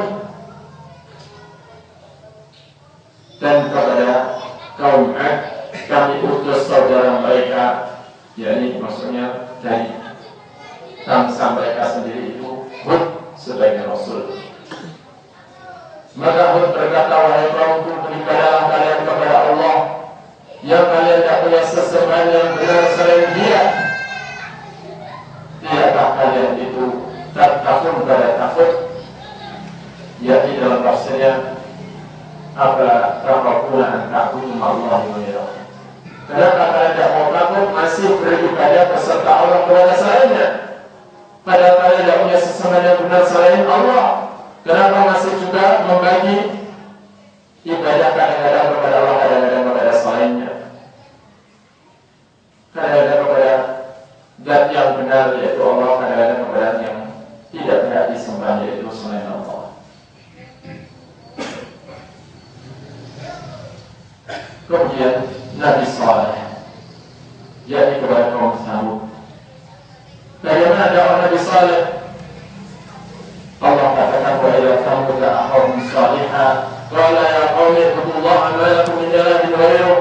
Dan kepada kaum Ad kami utus saudara mereka, yakni maksudnya dari bangsa mereka sendiri itu Hud sebagai rasul. Maka Hud berkata, wahai kaumku, beribadahlah kalian kepada Allah yang kalian tidak punya sesembahan yang benar selain Dia. Tidakkah kalian itu takut pada takut? Yakni dalam tafsirnya, apa takutuna an ta'budu Allah wa ghairuhu. Kenapa kalian tidak mau takut masih beribadah beserta Allah kepada selainnya? Padahal kalian tidak punya sesembahan yang benar selain Allah. Kenapa masih juga membagi ibadah kadang-kadang kepada Allah, kadang-kadang kepada selainnya? Kadang-kadang kepada zat yang benar yaitu Allah, kadang-kadang kepada yang tidak berhak disembah yaitu selain Allah. Kemudian Nabi Saleh, yakni kepada kaum Tsamud. Bagaimana dakwah Nabi Saleh? Allah katakan, wa ila Tsamud akhahum salihah qala ya qaumi ibudullaha ma lakum min ilahin ghairuh.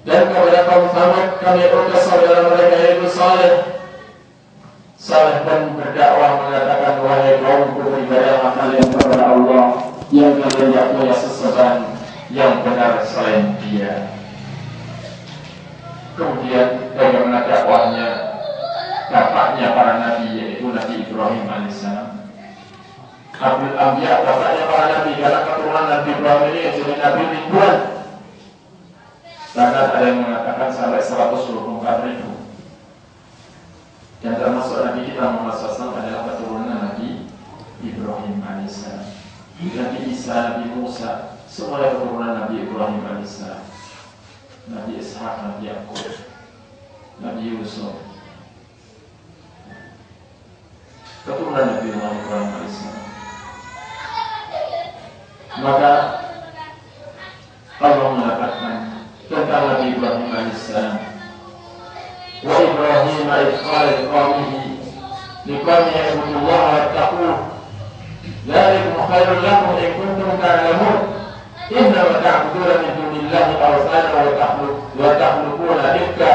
Dan kepada kaum Tsamud kami utus saudara mereka yaitu Saleh. Saleh pun berdakwah mengatakan, wahai kaumku, beribadahlah kalian kepada Allah yang kalian tidak punya sesembahan yang benar selain Dia. Kemudian bagaimana dakwahnya bapaknya para nabi yaitu Nabi Ibrahim alaihissalam. Abdul Anbiya, bapaknya para nabi, karena keturunan Nabi Ibrahim ini jadi nabi ribuan. Bahkan ada yang mengatakan sampai 124.000. Dan termasuk Nabi kita Muhammad SAW adalah keturunan Nabi Ibrahim alaihissalam. Nabi Isa, Nabi Musa, semua keturunan Nabi Ibrahim alaihissalam. Nabi Ishaq, Nabi Yaqub, Nabi Yusuf, keturunan Nabi Ibrahim alaihissalam. Maka Allah mengatakan tentang Nabi Ibrahim alaihissalam, wa Ibrahim idh qala liqaumihi ibudullaha wattaquh dzalikum khairul lakum in kuntum ta'lamun innama ta'buduna min dunillahi awthana wa takhluquna ifka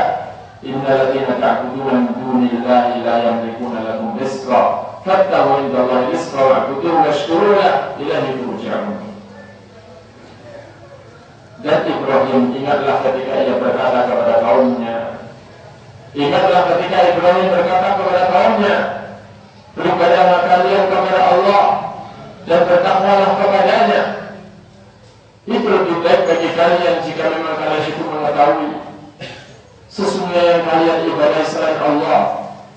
innal ladzina ta'buduna min dunillahi la yamlikuna lakum rizqa fattahu indallahi rizqa wa'buduhu washkuru lahu ilaihi turja'un. Dan Ibrahim, ingatlah ketika ia berkata kepada kaumnya, ingatlah ketika Ibrahim berkata kepada kaumnya, beribadahlah kalian kepada Allah dan bertakwalah kepadanya. Itu lebih baik bagi kalian jika memang kalian itu mengetahui sesungguhnya yang kalian ibadah selain Allah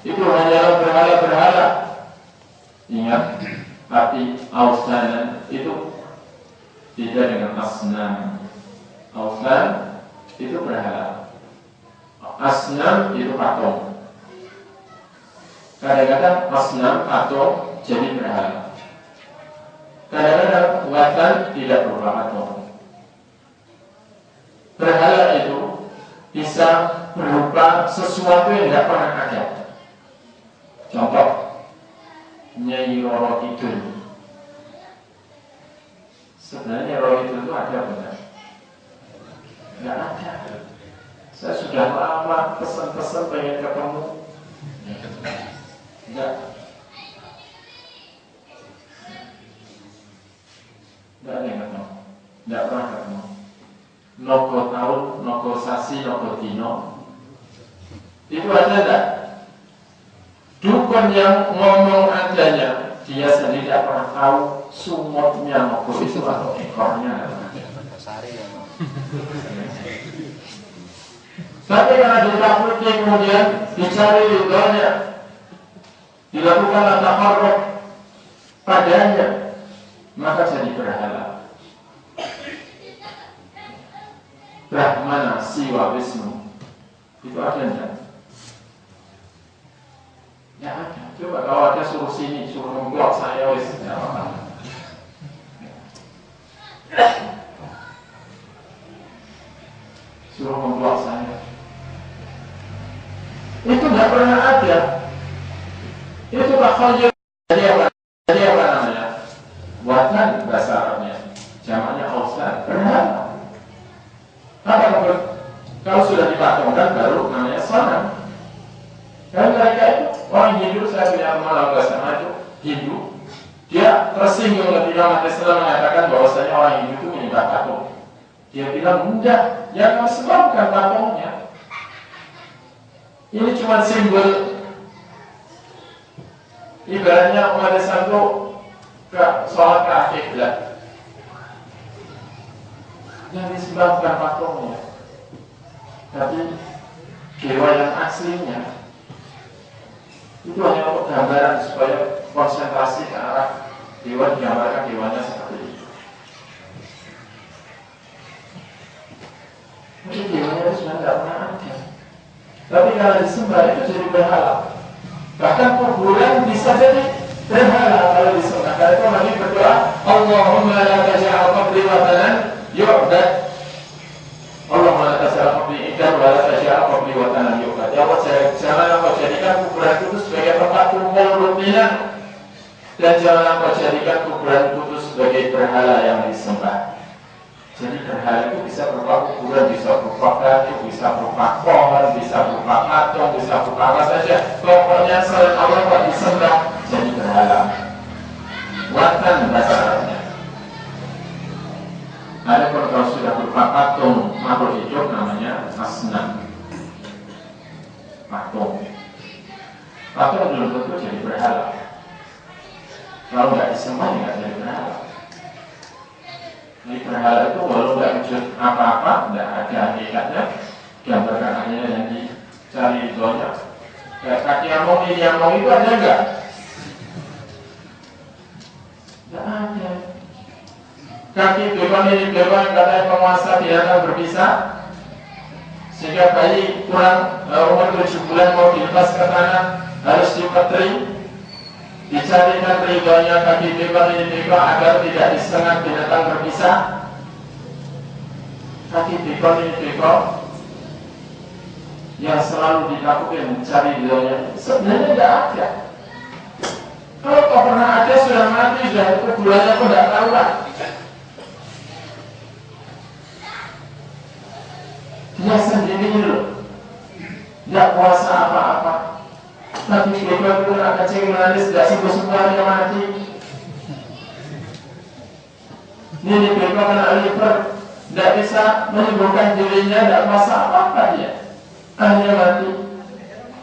itu hanyalah berhala-berhala. Ingat, Tapi ausnan itu tidak dengan asnam. Ausnan itu berhala. Asnam itu patung. Kadang-kadang asnam patung jadi berhala. Kadang-kadang watan tidak berupa patung. Berhala itu bisa berupa sesuatu yang tidak pernah ada. Contoh, Nyai Roro Kidul. Sebenarnya Roro Kidul itu ada benar? Tidak ada. Saya sudah lama pesan-pesan pengen ketemu. Tidak. Tidak ada yang ketemu. Tidak pernah ketemu. Nogo tahun, nogo sasi, nogo dino. Itu ada tidak? Dukun yang ngomong adanya, dia sendiri tidak pernah tahu sumutnya nogo itu atau ekornya. Tapi karena ditakuti kemudian dicari ridhonya, dilakukan takarruf padanya, maka jadi berhala. Brahmana Siwa Wisnu itu ada enggak? Ya ada. Coba kalau ada suruh sini, suruh memblok saya wis tidak apa-apa. Suruh memblok saya. Itu tidak pernah ada. Itu takhayul. Jadi apa namanya? Watan bahasa Arabnya. Jamaknya austan, berhala. Apa maksud? Kalau sudah dipatungkan baru namanya sanam. Dan mereka itu orang Hindu, saya punya teman lama sama itu Hindu, dia tersinggung ketika umat Islam mengatakan bahwasanya orang Hindu itu menyembah patung. Dia bilang enggak, yang kau sembah bukan patungnya. Ini cuma simbol. Ibaratnya umat Islam itu ke sholat ke kiblat. Yang disembah bukan patungnya, tapi dewa yang aslinya. Itu hanya untuk gambaran supaya konsentrasi ke arah dewa, digambarkan dewanya seperti itu. Tapi dewanya itu sebenarnya tidak pernah ada. Tapi kalau disembah itu jadi berhala. Bahkan kuburan bisa jadi berhala kalau disembah. Karena itu lagi berdoa, Allahumma la taj'al qabri watanan yu'bad. Allahumma la taj'al qabri idan wa la taj'al qabri watanan yu'bad. Ya Allah, jangan Engkau jadikan kuburan itu sebagai tempat kumpul rutinan, dan jangan Engkau jadikan kuburan itu sebagai berhala yang disembah. Jadi berhala itu bisa berupa kuburan, bisa berupa batu, bisa berupa pohon, bisa berupa patung, bisa berupa apa saja. Pokoknya selain Allah kok disembah jadi berhala. Watan bahasa Arabnya. Ada kalau sudah berupa patung makhluk hidup namanya asnam. Patung. Patung belum tentu jadi berhala. Kalau nggak disembah nggak jadi berhala. Jadi berhala itu walau nggak wujud apa-apa, nggak ada hakikatnya, gambarkan hanya yang dicari itunya. Kayak kaki among ini among itu ada nggak? Nggak ada. Kaki beban ini beban yang katanya penguasa binatang berbisa, sehingga bayi kurang umur 7 bulan mau dilepas ke tanah harus dipetri, dicarikan ridhonya kaki beban ini beban agar tidak disengat binatang berbisa. Kaki beban ini beban yang selalu dilakukan mencari ridhonya sebenarnya tidak ada. Kalau kau pernah ada sudah mati, sudah kuburannya kau tidak tahu lah. Dia sendiri loh, tidak puasa apa-apa, tapi beban itu anak kecil menangis, tidak sembuh-sembuh dia mati. Ini beban kena liver, tidak bisa menyembuhkan dirinya, tidak puasa apa-apa dia, akhirnya mati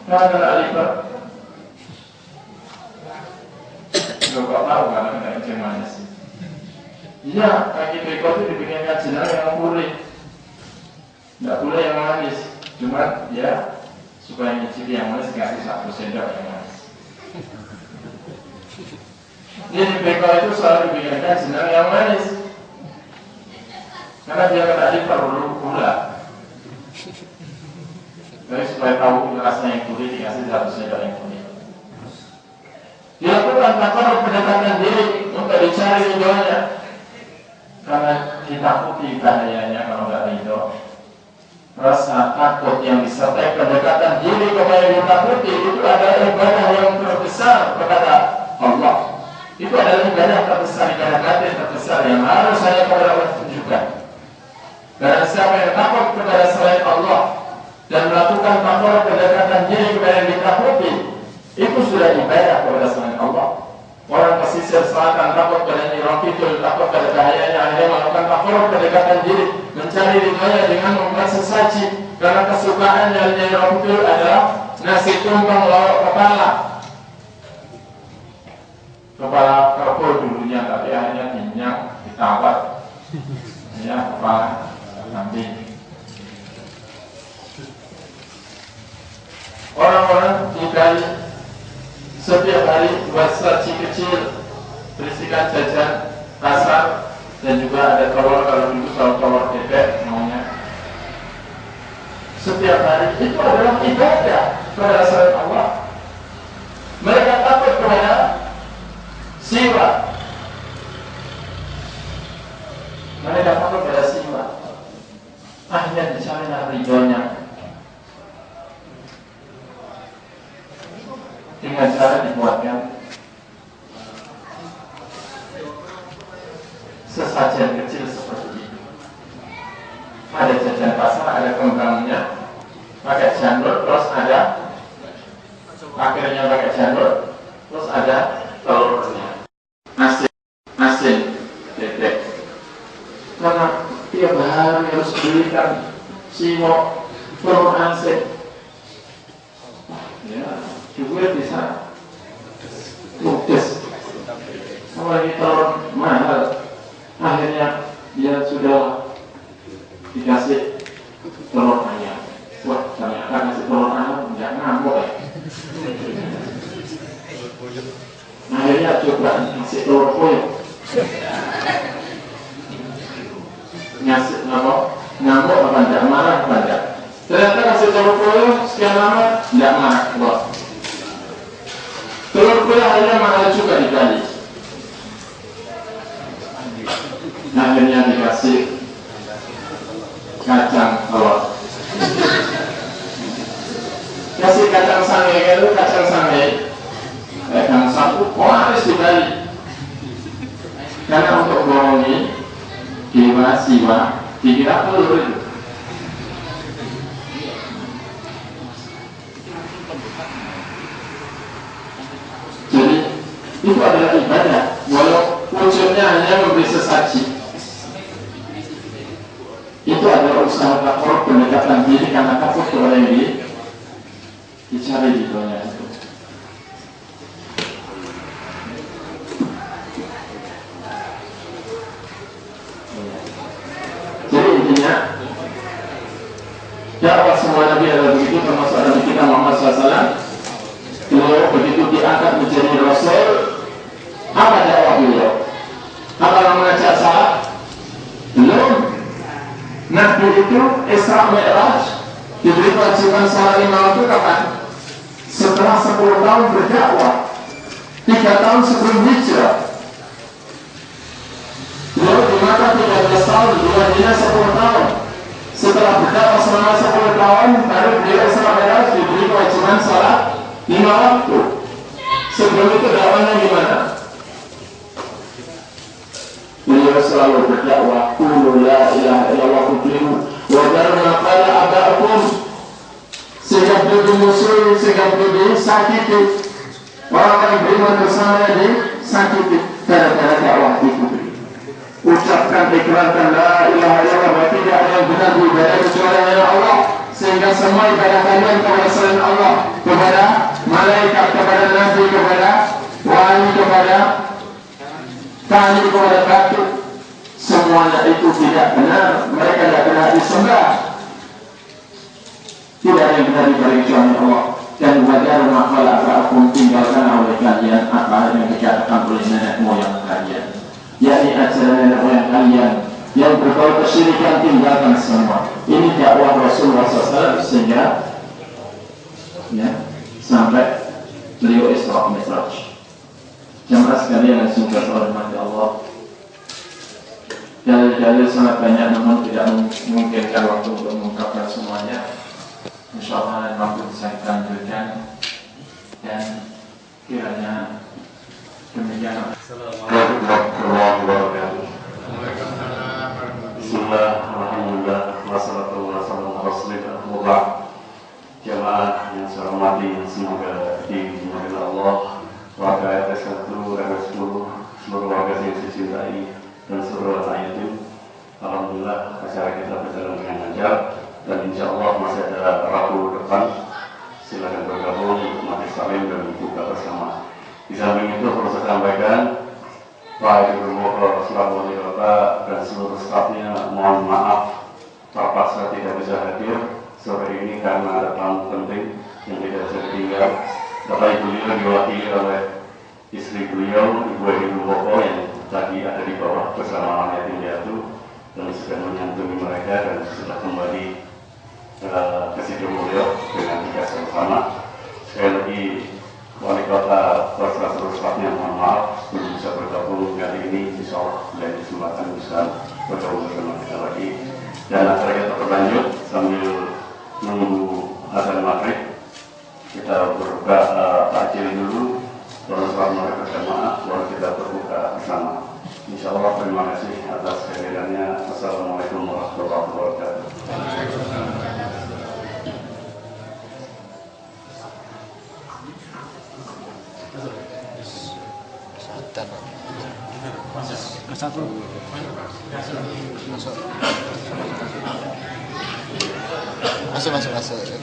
karena kena liver. Lo kok tahu karena kena kencing manis? Iya, kaki beban itu dibikin kajian yang pulih. Tidak boleh yang manis, cuma ya supaya nyicip yang manis kasih 1 sendok yang manis. Ini Jadi beko itu selalu dipikirkan jenang yang manis, karena dia tadi perlu gula. Jadi supaya tahu rasanya yang gurih dikasih 100 sendok yang gurih. Dilakukan tanpa pendekatan diri untuk dicari ridhonya, karena ditakuti bahayanya kalau nggak ridho. Rasa takut yang disertai pendekatan diri kepada yang ditakuti itu adalah ibadah yang terbesar kepada Allah. Itu adalah ibadah terbesar, ibadah batin terbesar yang harus saya kepada Allah tunjukkan. Karena siapa yang takut kepada selain Allah dan melakukan takut pendekatan diri kepada yang ditakuti, itu sudah ibadah kepada selain Allah. Orang pesisir selatan takut pada Nyi Kidul, takut pada bahayanya, akhirnya melakukan takut pendekatan diri, mencari ridhonya dengan membuat sesaji. Karena kesukaannya Nyi Kidul adalah nasi tumpeng lauk kepala kerbau dulunya, tapi akhirnya kenyang, ditawar, ya kepala kambing. Orang-orang di Bali setiap hari buat saji kecil, berisikan jajan pasar, dan juga ada telur, kalau dulu soal telur bebek namanya. Setiap hari itu adalah ibadah kepada selain Allah. Mereka takut kepada siwa. Mereka takut kepada siwa. Akhirnya dicarilah ridhonya dengan cara dibuatkan sesajen kecil seperti ini. Ada jajan pasar, ada kembangnya, pakai jandul, terus ada akhirnya pakai jandul, terus ada telurnya, asin, bebek. Karena tiap hari harus belikan siwok, telur asin. Ya, juga bisa ludes. Apalagi telur mahal, akhirnya dia sudah dikasih telur ayam. Wah, ternyata kasih telur ayam tidak ngamuk ya. Akhirnya coba kasih telur puyuh. Ngasih ngamuk apa tidak, marah apa tidak. Ternyata kasih telur puyuh sekian lama tidak marah. Wah, telur puyuh akhirnya mahal juga dikali. Akhirnya dikasih kacang telur. Kasih kacang sange, itu kacang sange, kacang sapu, harus dibalik. Karena untuk bohongi dewa siwa dikira telur itu. Jadi itu adalah ibadah, walau wujudnya hanya memberi sesaji. Itu adalah usaha takut pendekatan diri karena takut kepada yang dicari di dunia itu. Jadi intinya dakwah semua Nabi adalah begitu, termasuk Nabi kita Muhammad SAW. Beliau begitu diangkat menjadi Rasul. Apa dakwah beliau? Apa mengajak salah? Belum. Nabi itu Isra Mi'raj diberi kewajiban salat 5 waktu kapan? Setelah 10 tahun berdakwah, 3 tahun sebelum hijrah. Beliau di Makkah 13 tahun, di Madinah 10 tahun. Setelah berdakwah selama 10 tahun, baru beliau Isra Mi'raj diberi kewajiban salat 5 waktu. Sebelum itu dakwahnya gimana? Beliau selalu berdakwah, qulu la ilaha illallah tuflihu wa daru ma qala aba'akum. Sehingga beliau dimusuhi, sehingga beliau disakiti, orang yang beriman bersama disakiti gara-gara dakwah itu. Ucapkan, ikrarkan la ilaha illallah, bahwa tidak ada yang benar diibadah kecuali hanya Allah, sehingga semua ibadah kalian kepada selain Allah, kepada malaikat, kepada nabi, kepada wali, kepada tani, kepada batu, semuanya itu tidak benar. Mereka tidak benar disembah. Tidak ada yang benar diberi kecuali Allah. dan wajar makhluk apapun tinggalkan oleh kalian apa yang dikatakan oleh nenek moyang kalian, yakni ajaran nenek moyang kalian yang berbau kesyirikan, tinggalkan semua. Ini dakwah Rasulullah SAW sehingga ya sampai beliau Isra Mi'raj. Jamaah sekalian yang sungguh hormati Allah, dalil-dalil sangat banyak namun tidak memungkinkan waktu untuk mengungkapkan semuanya. Insyaallah waktu bisa kita lanjutkan dan kiranya demikian. Assalamualaikum warahmatullahi wabarakatuh. Bismillah, alhamdulillah, wassalatu wassalamu ala rasulillah wa ba'd. Jamaah yang saya hormati, semoga dimuliakan Allah, warga RT 1, RW 10, seluruh warga yang saya cintai dan seluruh anak yatim. Alhamdulillah acara kita berjalan dengan lancar dan insya Allah masih ada Rabu depan. Silakan bergabung untuk majelis taklim dan buka bersama. Di samping itu perlu saya sampaikan, Pak Ibu Gubernur selaku wali kota dan seluruh stafnya mohon maaf terpaksa tidak bisa hadir sore ini karena ada tamu penting yang tidak bisa ditinggal. Bapak beliau diwakili oleh istri beliau, Ibu Ibu Boko yang tadi ada di bawah bersama anak yatim piatu dan sudah menyantuni mereka dan sudah kembali ke Sidomulyo dengan tugas yang sama. Sekali lagi wali kota beserta seluruh stafnya mohon maaf belum bisa bergabung kali ini. Insya Allah lain kesempatan bisa bergabung bersama kita lagi dan acara kita berlanjut sambil menunggu azan maghrib. Kita berbuka takjil dulu, baru sholat maghrib berjamaah, baru kita berbuka bersama. Insya Allah terima kasih atas kehadirannya. Assalamualaikum warahmatullahi wabarakatuh. Satu. Masuk.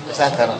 Sadar.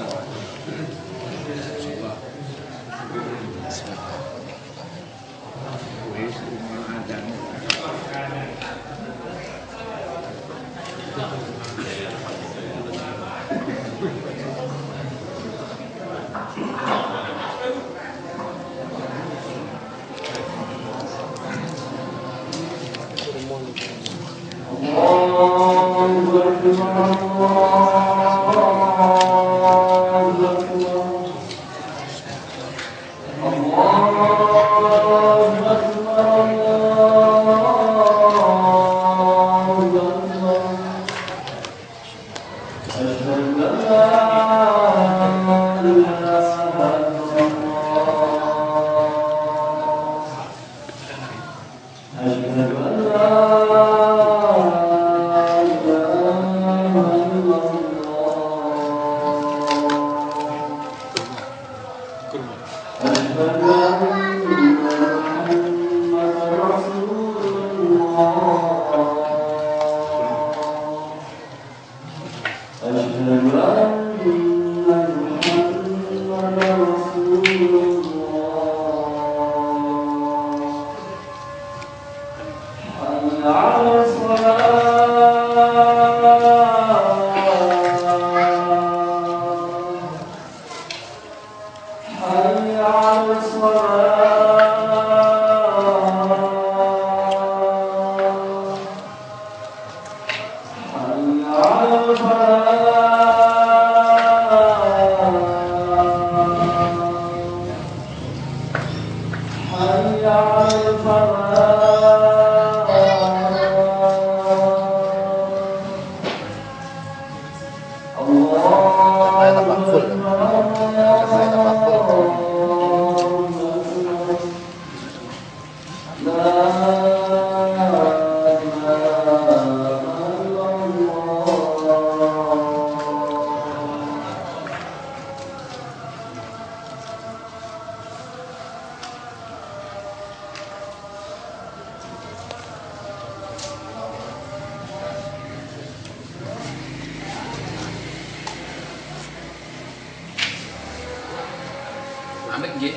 Amit nggih,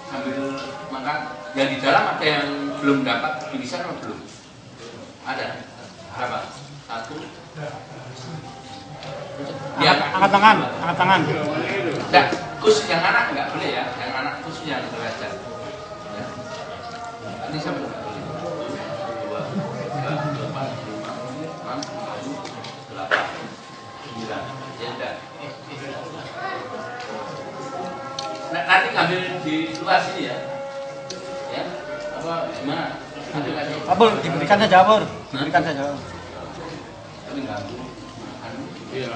sambil makan. Yang di dalam ada yang belum dapat tulisan atau belum? Ada. Berapa? Satu. Ya, Angkat tangan, angkat tangan. enggak, khusus yang anak enggak boleh ya, yang anak khusus yang belajar. Ya. Ini sampai 2, 3, 4, 5, 6, 7, 8, 9. Ya enggak. Nah, nanti ngambil di luar sini ya. Ya. Apa gimana? Abul, diberikan saja Abul. Diberikan saja. Tapi enggak. Iya,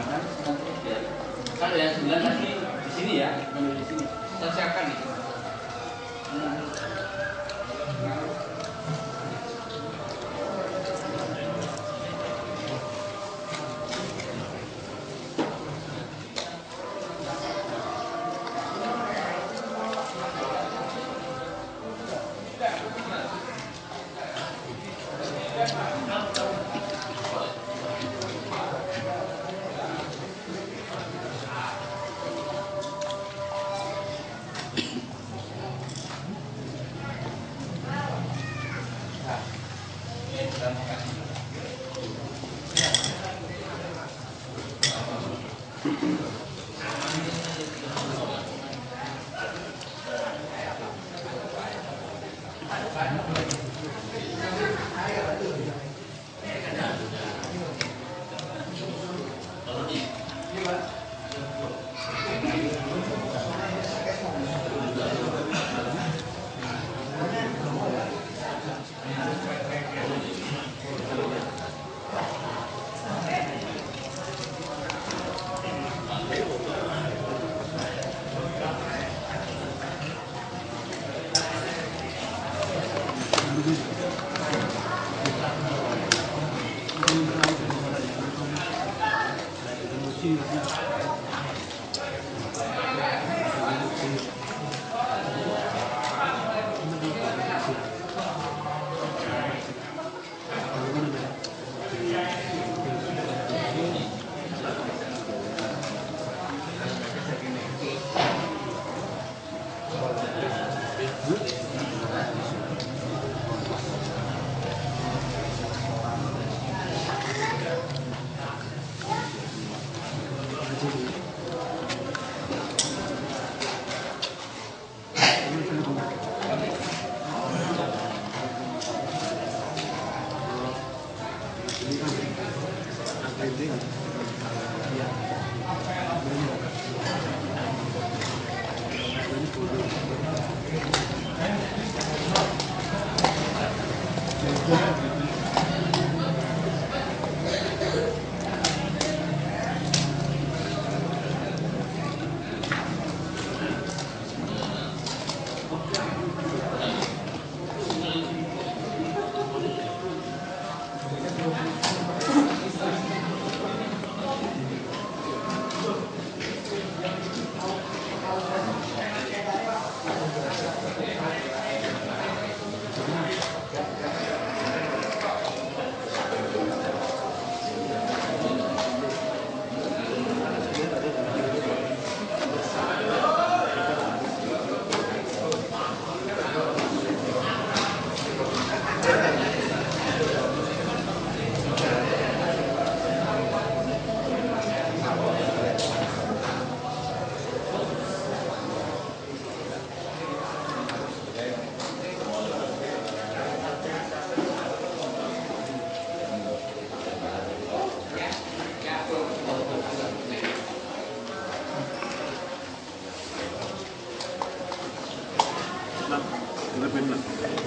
kalau yang 9 tadi di sini ya, ambil di sini. Kita siapkan nih.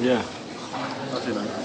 Ya. Terima kasih.